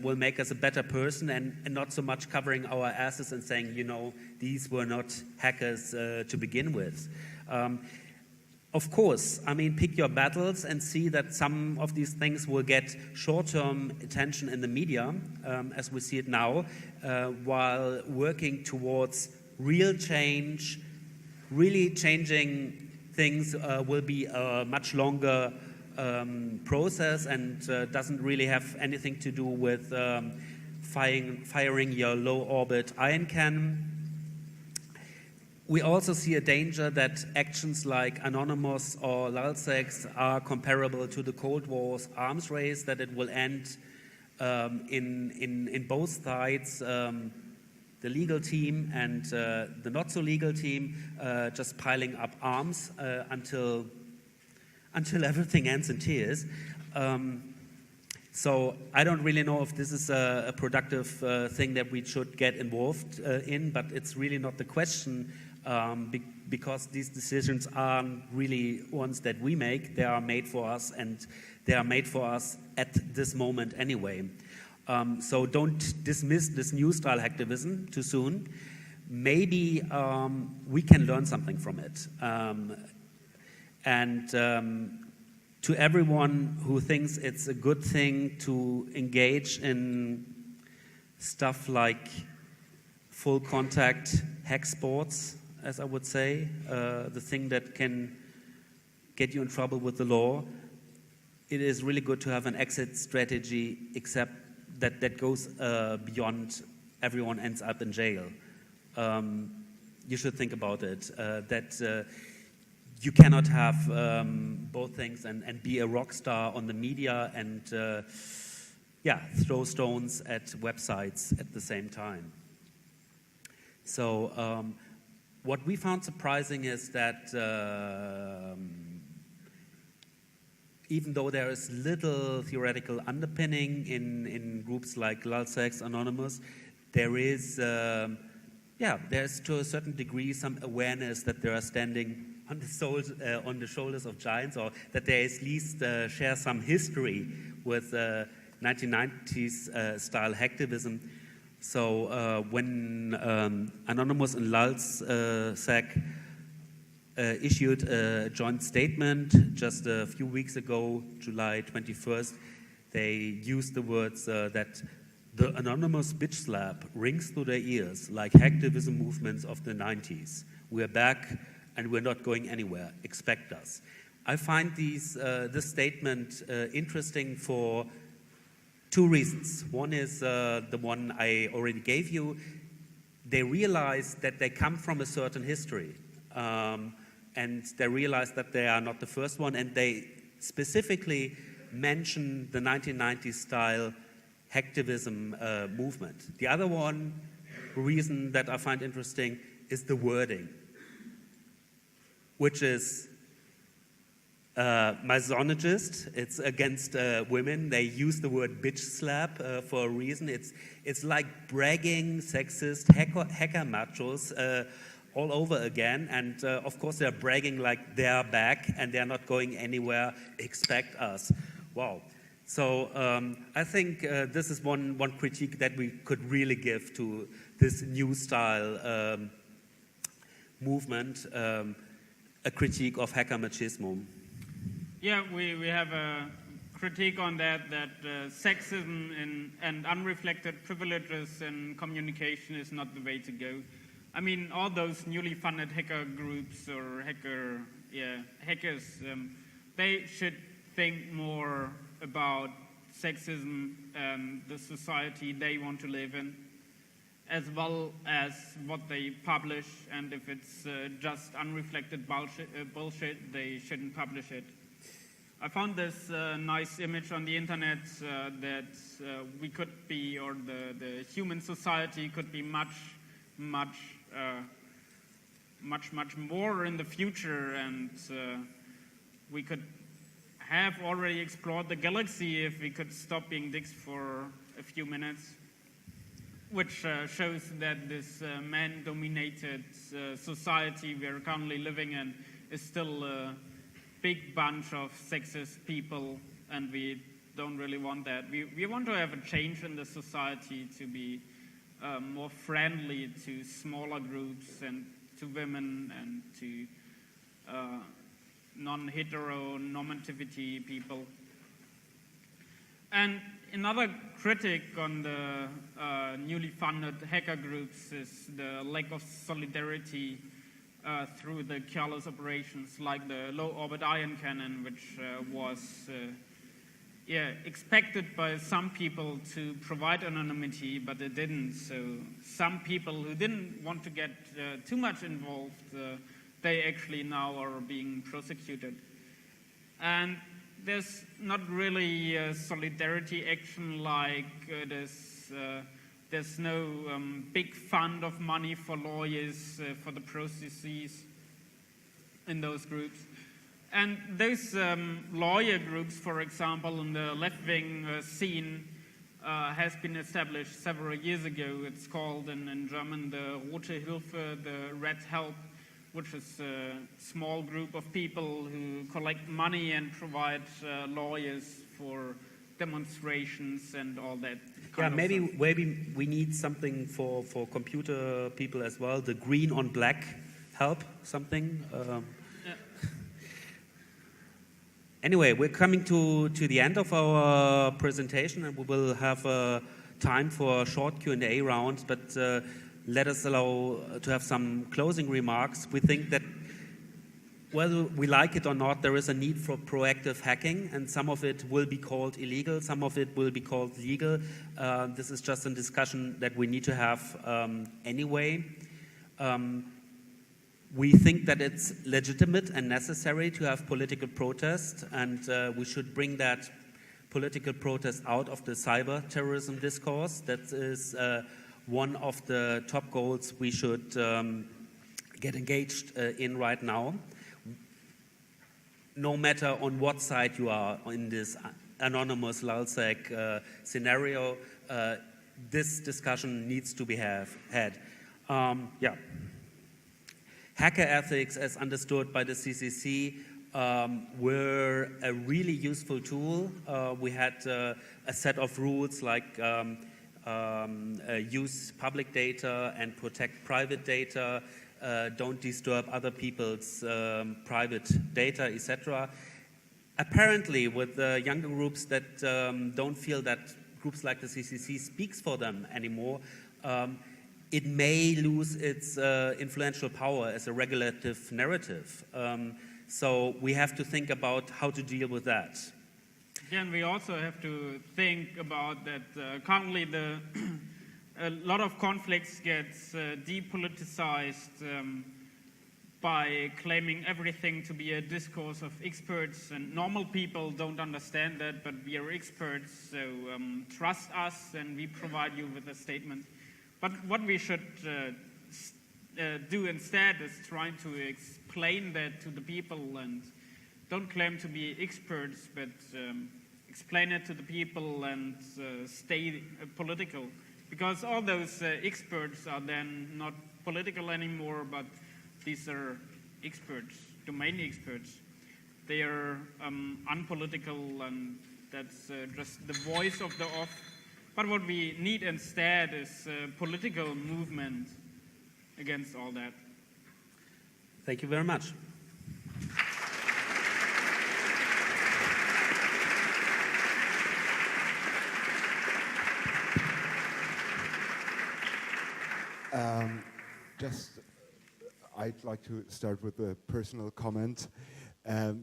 will make us a better person, and not so much covering our asses and saying, you know, these were not hackers to begin with. Of course, I mean, pick your battles and see that some of these things will get short-term attention in the media, as we see it now, while working towards real change. Really changing things will be a much longer process, and doesn't really have anything to do with firing your low-orbit ion cannon. We also see a danger that actions like Anonymous or LulzSec are comparable to the Cold War's arms race, that it will end in both sides, the legal team and the not-so-legal team, just piling up arms until everything ends in tears. So I don't really know if this is a productive thing that we should get involved in, but it's really not the question, because these decisions aren't really ones that we make. They are made for us, and they are made for us at this moment anyway. So don't dismiss this new style hacktivism too soon. Maybe we can learn something from it. To everyone who thinks it's a good thing to engage in stuff like full contact hack sports, as I would say, the thing that can get you in trouble with the law, it is really good to have an exit strategy, except that goes beyond everyone ends up in jail. You should think about it, that you cannot have both things and be a rock star on the media and throw stones at websites at the same time. So what we found surprising is that even though there is little theoretical underpinning in groups like LulzSec Anonymous, there is, there's to a certain degree some awareness that they are standing on the shoulders of giants, or that they at least share some history with 1990s style hacktivism. So when Anonymous and LulzSec issued a joint statement just a few weeks ago, July 21st, they used the words that the anonymous bitch slap rings through their ears like hacktivism movements of the 90s. We're back and we're not going anywhere. Expect us. I find this statement interesting for two reasons. One is the one I already gave you. They realize that they come from a certain history. And they realize that they are not the first one, and they specifically mention the 1990s style hacktivism movement. The other reason that I find interesting is the wording, which is misogynist. It's against women. They use the word bitch slap for a reason. It's like bragging, sexist, hacker machos all over again, and of course they're bragging like they're back and they're not going anywhere, expect us. Wow. So I think this is one critique that we could really give to this new style movement, a critique of hacker machismo. Yeah, we have a critique on that sexism and unreflected privileges in communication is not the way to go. I mean, all those newly funded hacker groups or hackers, they should think more about sexism and the society they want to live in, as well as what they publish. And if it's just unreflected bullshit, they shouldn't publish it. I found this nice image on the internet that we could be, or the human society could be much more in the future, and we could have already explored the galaxy if we could stop being dicks for a few minutes, which shows that this man-dominated society we are currently living in is still a big bunch of sexist people, and we don't really want that. We want to have a change in the society to be more friendly to smaller groups and to women and to non-heteronormativity people. And another critic on the newly funded hacker groups is the lack of solidarity through the careless operations like the low-orbit ion cannon, which was expected by some people to provide anonymity, but it didn't. So some people who didn't want to get too much involved, they actually now are being prosecuted. And there's not really solidarity action like there's no big fund of money for lawyers for the processes in those groups. And those lawyer groups, for example, in the left-wing scene, has been established several years ago. It's called in German the Rote Hilfe, the Red Help, which is a small group of people who collect money and provide lawyers for demonstrations and all that kind of stuff. Maybe we need something for computer people as well, the green on black help, something. Anyway, we're coming to the end of our presentation, and we will have time for a short Q&A round, but let us allow to have some closing remarks. We think that whether we like it or not, there is a need for proactive hacking, and some of it will be called illegal, some of it will be called legal. This is just a discussion that we need to have anyway. We think that it's legitimate and necessary to have political protest, and we should bring that political protest out of the cyber terrorism discourse. That is one of the top goals we should get engaged in right now. No matter on what side you are in this anonymous LulzSec scenario, this discussion needs to be had. Yeah. Hacker ethics, as understood by the CCC, were a really useful tool. We had a set of rules like use public data and protect private data, don't disturb other people's private data, etc. Apparently, with the younger groups that don't feel that groups like the CCC speaks for them anymore, it may lose its influential power as a regulative narrative. So we have to think about how to deal with that. Again, we also have to think about that currently a lot of conflicts gets depoliticized by claiming everything to be a discourse of experts, and normal people don't understand that, but we are experts, so trust us and we provide you with a statement. But what we should do instead is trying to explain that to the people, and don't claim to be experts, but explain it to the people and stay political. Because all those experts are then not political anymore, but these are experts, domain experts. They are unpolitical, and that's just the voice of the off. But what we need instead is a political movement against all that. Thank you very much. I'd like to start with a personal comment.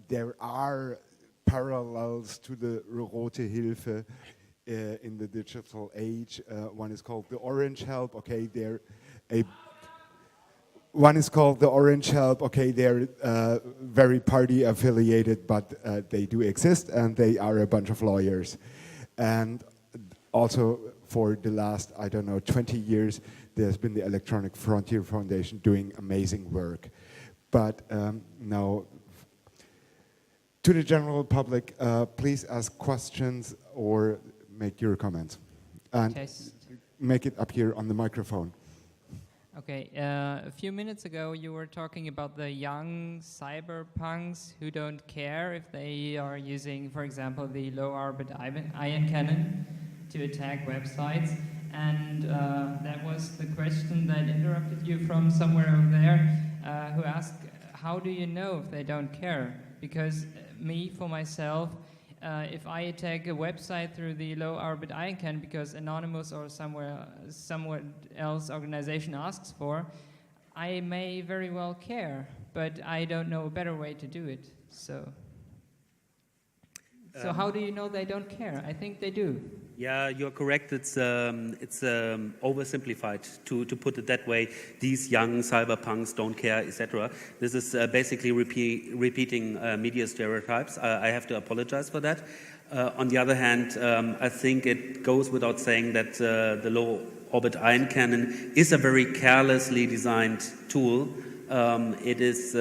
There are parallels to the Rote Hilfe in the digital age. One is called the Orange Help. Okay, they're very party affiliated, but they do exist, and they are a bunch of lawyers. And also for the last, 20 years, there's been the Electronic Frontier Foundation doing amazing work. But now, to the general public, please ask questions or make your comments. And make it up here on the microphone. Okay, a few minutes ago you were talking about the young cyberpunks who don't care if they are using, for example, the low-orbit ion cannon to attack websites. And that was the question that interrupted you from somewhere over there, who asked, how do you know if they don't care? Because me, for myself, if I attack a website through the low-orbit ion cannon because Anonymous or someone else organization asks for, I may very well care, but I don't know a better way to do it. So how do you know they don't care? I think they do. Yeah, you're correct. It's oversimplified to put it that way. These young cyberpunks don't care, etc. This is basically repeating media stereotypes. I have to apologize for that. On the other hand, I think it goes without saying that the low-orbit ion cannon is a very carelessly designed tool. It is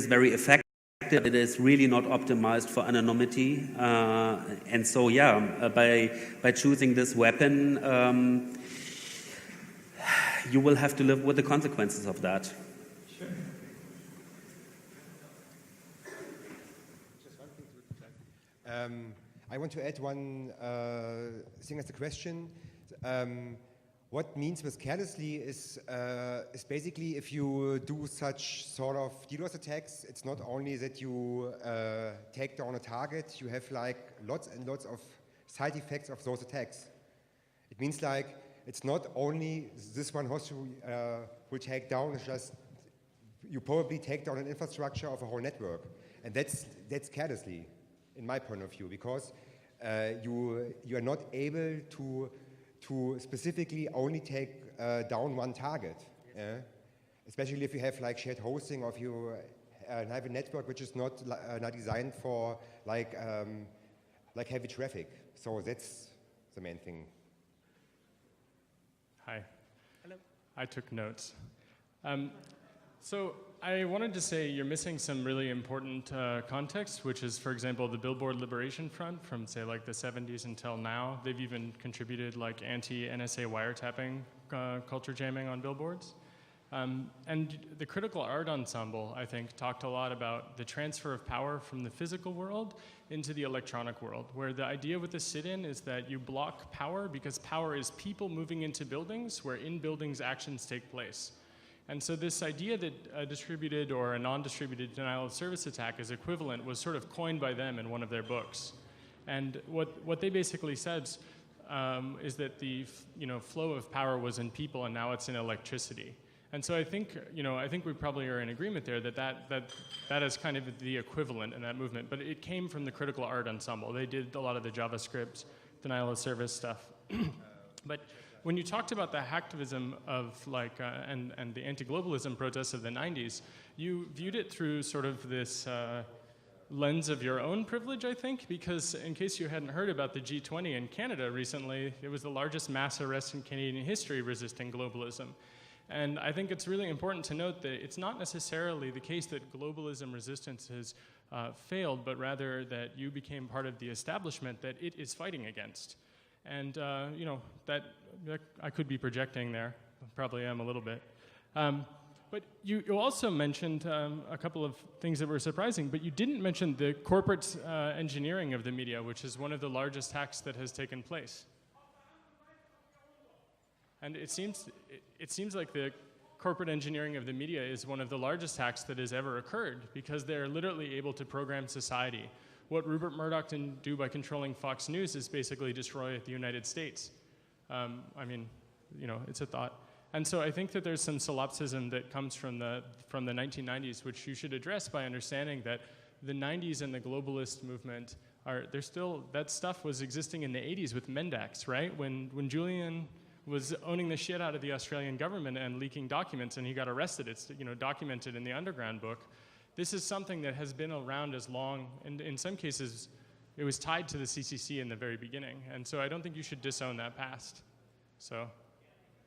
very effective. It is really not optimized for anonymity, and so by choosing this weapon, you will have to live with the consequences of that. Sure. Just one thing to add. I want to add one thing as a question. What means with carelessly is basically if you do such sort of DDoS attacks, it's not only that you take down a target, you have like lots and lots of side effects of those attacks. It means like it's not only this one host will take down, it's just you probably take down an infrastructure of a whole network. And that's carelessly, in my point of view, because you are not able to specifically only take down one target, especially if you have like shared hosting, or if you have a network which is not designed for like heavy traffic. So that's the main thing. Hi. Hello. I took notes. So I wanted to say you're missing some really important context, which is, for example, the Billboard Liberation Front from, say, like the 70s until now. They've even contributed like anti-NSA wiretapping culture jamming on billboards. And the Critical Art Ensemble, I think, talked a lot about the transfer of power from the physical world into the electronic world, where the idea with the sit-in is that you block power because power is people moving into buildings where in buildings actions take place. And so this idea that a distributed or a non-distributed denial of service attack is equivalent was sort of coined by them in one of their books. And what they basically said is that the flow of power was in people and now it's in electricity. And so I think we probably are in agreement there that is kind of the equivalent in that movement. But it came from the Critical Art Ensemble. They did a lot of the JavaScript denial of service stuff. But when you talked about the hacktivism of like and the anti-globalism protests of the 90s, you viewed it through sort of this lens of your own privilege, I think, because in case you hadn't heard about the G20 in Canada recently, it was the largest mass arrest in Canadian history resisting globalism. And I think it's really important to note that it's not necessarily the case that globalism resistance has failed, but rather that you became part of the establishment that it is fighting against. And that I could be projecting there, probably am a little bit. But you also mentioned a couple of things that were surprising, but you didn't mention the corporate engineering of the media, which is one of the largest hacks that has taken place. And it seems like the corporate engineering of the media is one of the largest hacks that has ever occurred, because they're literally able to program society. What Rupert Murdoch didn't do by controlling Fox News is basically destroy the United States. I mean, it's a thought. And so I think that there's some solipsism that comes from the 1990s, which you should address by understanding that the 90s and the globalist movement that stuff was existing in the 80s with Mendax, right? When Julian was owning the shit out of the Australian government and leaking documents, and he got arrested. It's documented in the Underground book. This is something that has been around as long, and in some cases, it was tied to the CCC in the very beginning. And so I don't think you should disown that past. So.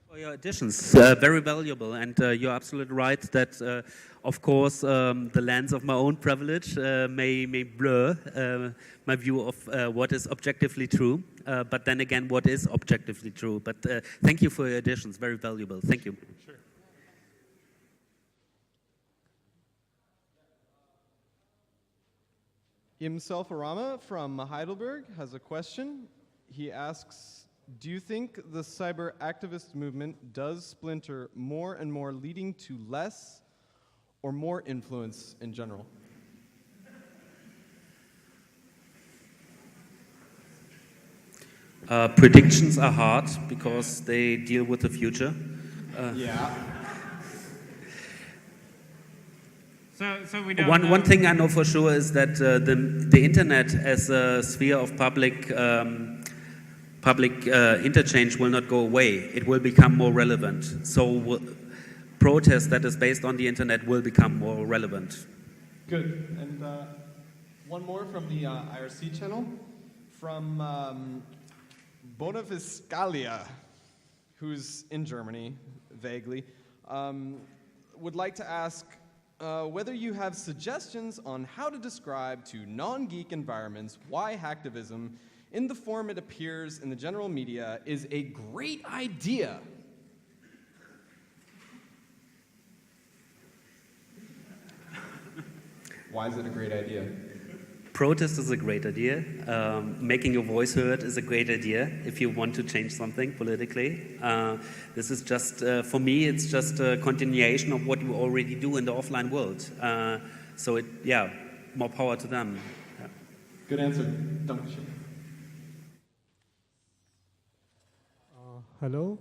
For your additions, very valuable, and you're absolutely right that, of course, the lens of my own privilege may blur my view of what is objectively true, but then again, what is objectively true. But thank you for your additions, very valuable. Thank you. Sure. Himself Arama from Heidelberg has a question. He asks, do you think the cyber activist movement does splinter more and more, leading to less or more influence in general? Predictions are hard because they deal with the future. Yeah. So we don't know. One thing I know for sure is that the internet as a sphere of public interchange will not go away. It will become more relevant. So protest that is based on the internet will become more relevant. Good. And one more from the IRC channel, from Bonaviscalia, who's in Germany, vaguely, would like to ask whether you have suggestions on how to describe to non-geek environments why hacktivism, in the form it appears in the general media, is a great idea. Why is it a great idea? Protest is a great idea. Making your voice heard is a great idea if you want to change something politically. This is just, for me, it's just a continuation of what you already do in the offline world. So, more power to them. Yeah. Good answer. Dankeschön. Hello.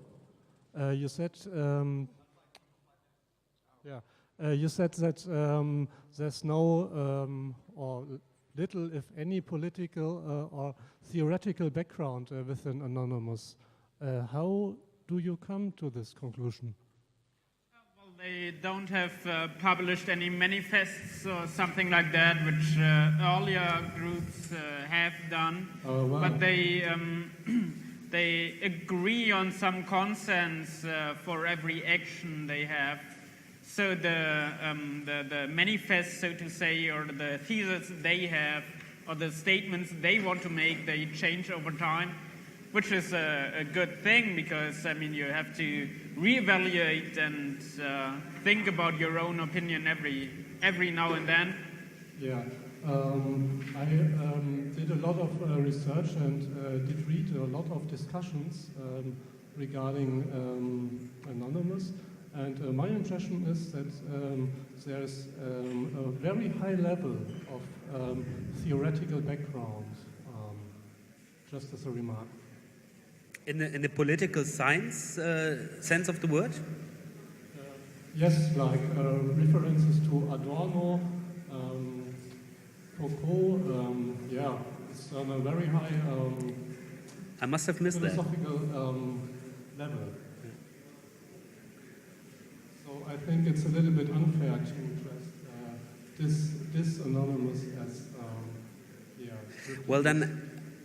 You said that there's no or little, if any, political or theoretical background within Anonymous. How do you come to this conclusion? Well, they don't have published any manifests or something like that, which earlier groups have done. Oh, wow. But they they agree on some consensus for every action they have. So the manifest, so to say, or the thesis they have, or the statements they want to make, they change over time, which is a good thing, because I mean you have to reevaluate and think about your own opinion every now and then. Yeah, I did a lot of research and did read a lot of discussions regarding Anonymous. And my impression is that there's a very high level of theoretical background, just as a remark. In the political science sense of the word? Yes, like references to Adorno, Foucault, yeah, it's on a very high I must have missed that. philosophical level. So I think it's a little bit unfair to just this Anonymous as, Well then,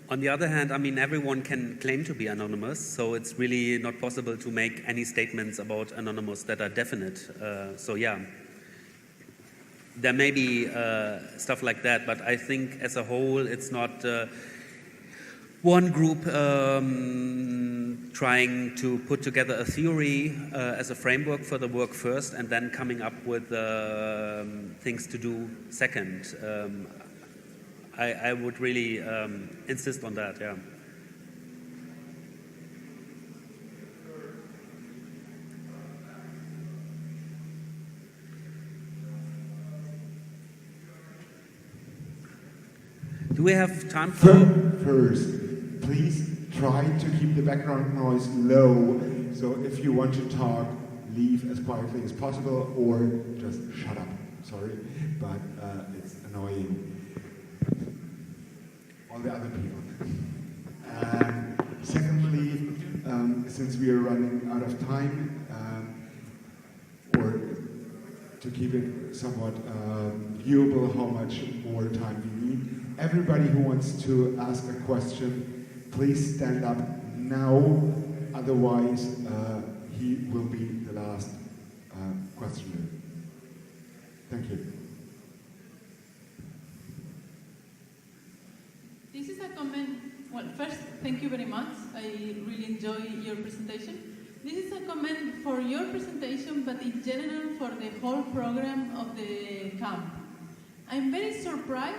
on the other hand, I mean, everyone can claim to be anonymous, so it's really not possible to make any statements about Anonymous that are definite. So yeah, there may be stuff like that, but I think as a whole, it's not one group trying to put together a theory as a framework for the work first, and then coming up with things to do second. I would really insist on that, yeah. Do we have time for... First, please try to keep the background noise low. So if you want to talk, leave as quietly as possible, or just shut up. Sorry, but it's annoying. All the other people. Secondly, since we are running out of time, or to keep it somewhat viewable how much more time we need, everybody who wants to ask a question, please stand up now, otherwise he will be the last questioner. Thank you. This is a comment. Well, first, thank you very much. I really enjoy your presentation. This is a comment for your presentation, but in general for the whole program of the camp. I'm very surprised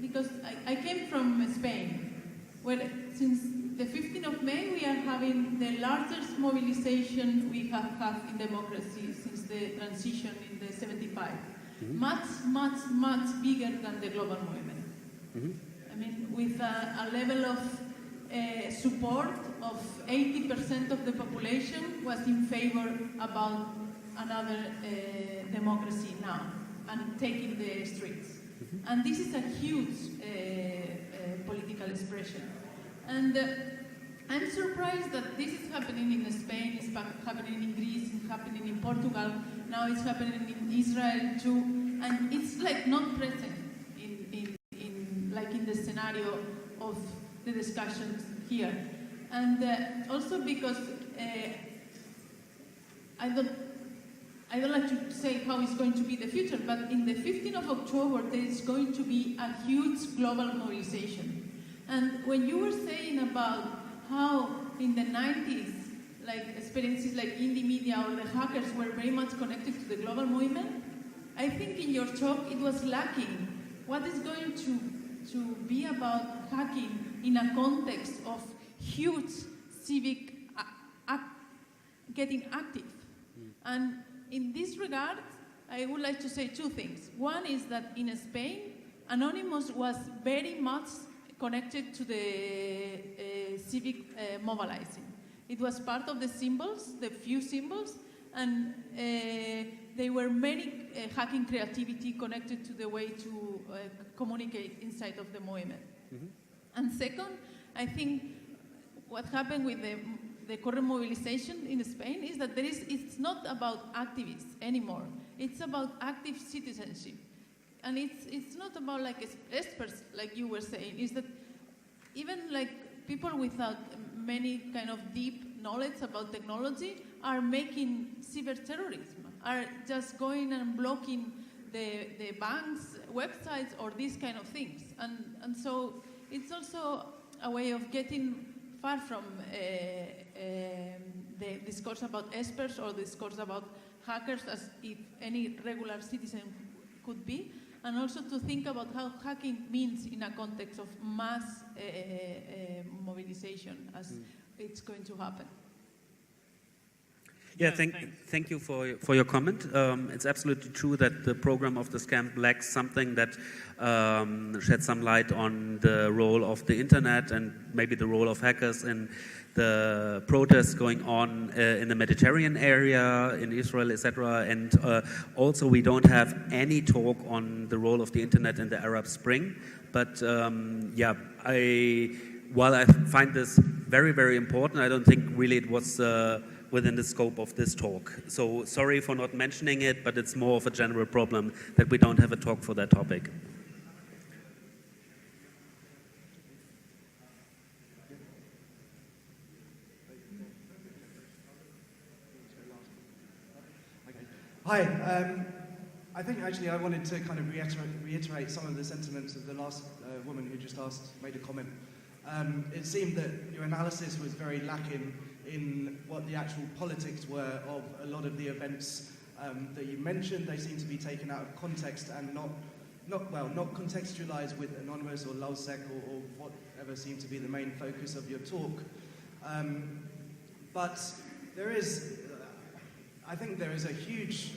because I came from Spain, where since the 15th of May we are having the largest mobilization we have had in democracy since the transition in the 75. Mm-hmm. Much bigger than the global movement. Mm-hmm. I mean, with a level of support of 80% of the population was in favor about another democracy now and taking the streets. Mm-hmm. And this is a huge political expression. And I'm surprised that this is happening in Spain, it's happening in Greece, it's happening in Portugal, now it's happening in Israel too, and it's like not present in the scenario of the discussions here. And also because I don't like to say how it's going to be the future, but in the 15th of October there is going to be a huge global mobilization. And when you were saying about how in the 90s, like experiences like indie media or the hackers were very much connected to the global movement, I think in your talk it was lacking. What is going to be about hacking in a context of huge civic getting active? And in this regard, I would like to say two things. One is that in Spain, Anonymous was very much connected to the civic mobilizing. It was part of the symbols, the few symbols, and there were many hacking creativity connected to the way to communicate inside of the movement. Mm-hmm. And second, I think what happened with the current mobilization in Spain is that it's not about activists anymore. It's about active citizenship. And it's not about like experts, like you were saying. It's that even like people without many kind of deep knowledge about technology are making cyber-terrorism, are just going and blocking the banks' websites or these kind of things. And so it's also a way of getting far from the discourse about experts or discourse about hackers as if any regular citizen could be, and also to think about how hacking means in a context of mass mobilization as it's going to happen. Yeah, thank you for your comment. It's absolutely true that the program of this camp lacks something that sheds some light on the role of the internet and maybe the role of hackers in the protests going on in the Mediterranean area, in Israel, etc. And also we don't have any talk on the role of the internet in the Arab Spring. But yeah, while I find this very, very important, I don't think really it was within the scope of this talk. So sorry for not mentioning it, but it's more of a general problem that we don't have a talk for that topic. Hi. I think actually I wanted to kind of reiterate some of the sentiments of the last woman who just made a comment. It seemed that your analysis was very lacking in what the actual politics were of a lot of the events that you mentioned. They seem to be taken out of context and not contextualized with Anonymous or LulzSec or whatever seemed to be the main focus of your talk. But there is, I think there is a huge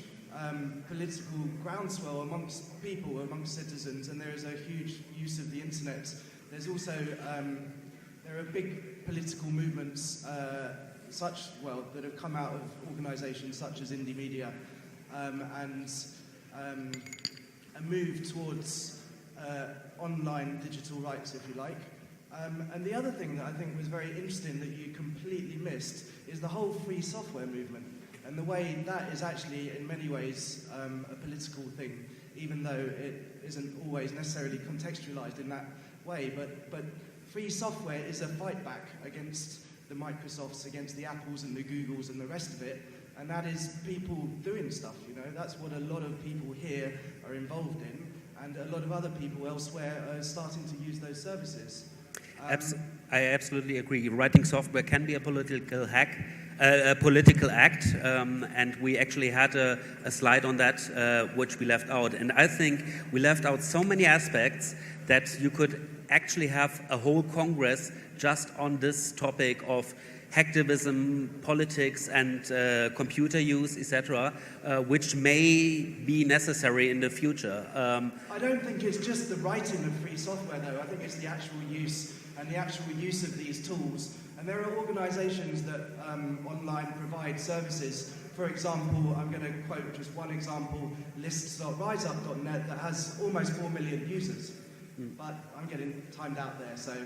political groundswell amongst people, amongst citizens, and there is a huge use of the internet. There's also, there are big political movements that have come out of organisations such as Indie Media and a move towards online digital rights, if you like. And the other thing that I think was very interesting that you completely missed is the whole free software movement and the way that is actually in many ways a political thing, even though it isn't always necessarily contextualized in that way. But free software is a fight back against the Microsofts, against the Apples and the Googles and the rest of it, and that is people doing stuff, you know. That's what a lot of people here are involved in, and a lot of other people elsewhere are starting to use those services. I absolutely agree. Writing software can be a political act, and we actually had a slide on that which we left out. And I think we left out so many aspects that you could actually have a whole Congress just on this topic of hacktivism, politics, and computer use, etc., which may be necessary in the future. I don't think it's just the writing of free software, though. I think it's the actual use and the actual use of these tools. And there are organisations that online provide services. For example, I'm going to quote just one example, lists.riseup.net, that has almost 4 million users. But I'm getting timed out there, so...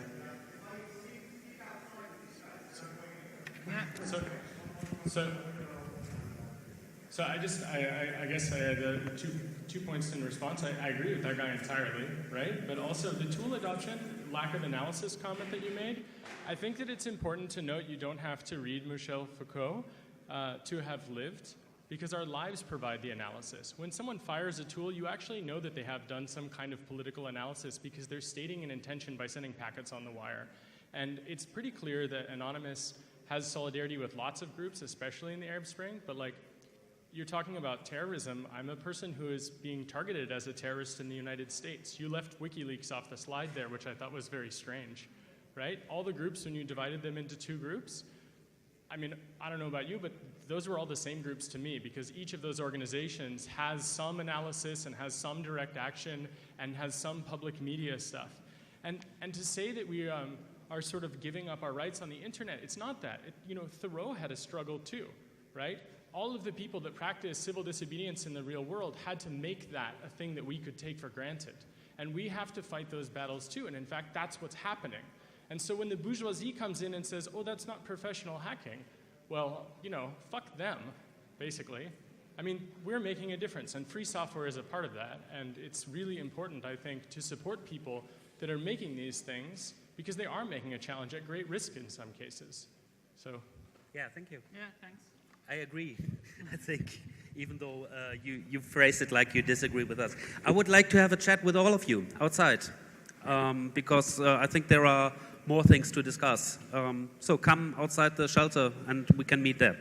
So I guess I had two points in response. I agree with that guy entirely, right? But also the tool adoption, lack of analysis comment that you made, I think that it's important to note you don't have to read Michel Foucault to have lived, because our lives provide the analysis. When someone fires a tool, you actually know that they have done some kind of political analysis because they're stating an intention by sending packets on the wire. And it's pretty clear that Anonymous has solidarity with lots of groups, especially in the Arab Spring, but like, you're talking about terrorism. I'm a person who is being targeted as a terrorist in the United States. You left WikiLeaks off the slide there, which I thought was very strange, right? All the groups, when you divided them into two groups, I mean, I don't know about you, but those were all the same groups to me, because each of those organizations has some analysis and has some direct action and has some public media stuff. And to say that we are sort of giving up our rights on the internet, it's not that. Thoreau had a struggle too, right? All of the people that practice civil disobedience in the real world had to make that a thing that we could take for granted. And we have to fight those battles too, and in fact, that's what's happening. And so when the bourgeoisie comes in and says, oh, that's not professional hacking, well, fuck them, basically. I mean, we're making a difference, and free software is a part of that, and it's really important, I think, to support people that are making these things, because they are making a challenge at great risk in some cases. So. Yeah, thank you. Yeah, thanks. I agree. I think, even though you phrase it like you disagree with us. I would like to have a chat with all of you outside, because I think there are more things to discuss. So come outside the shelter and we can meet there.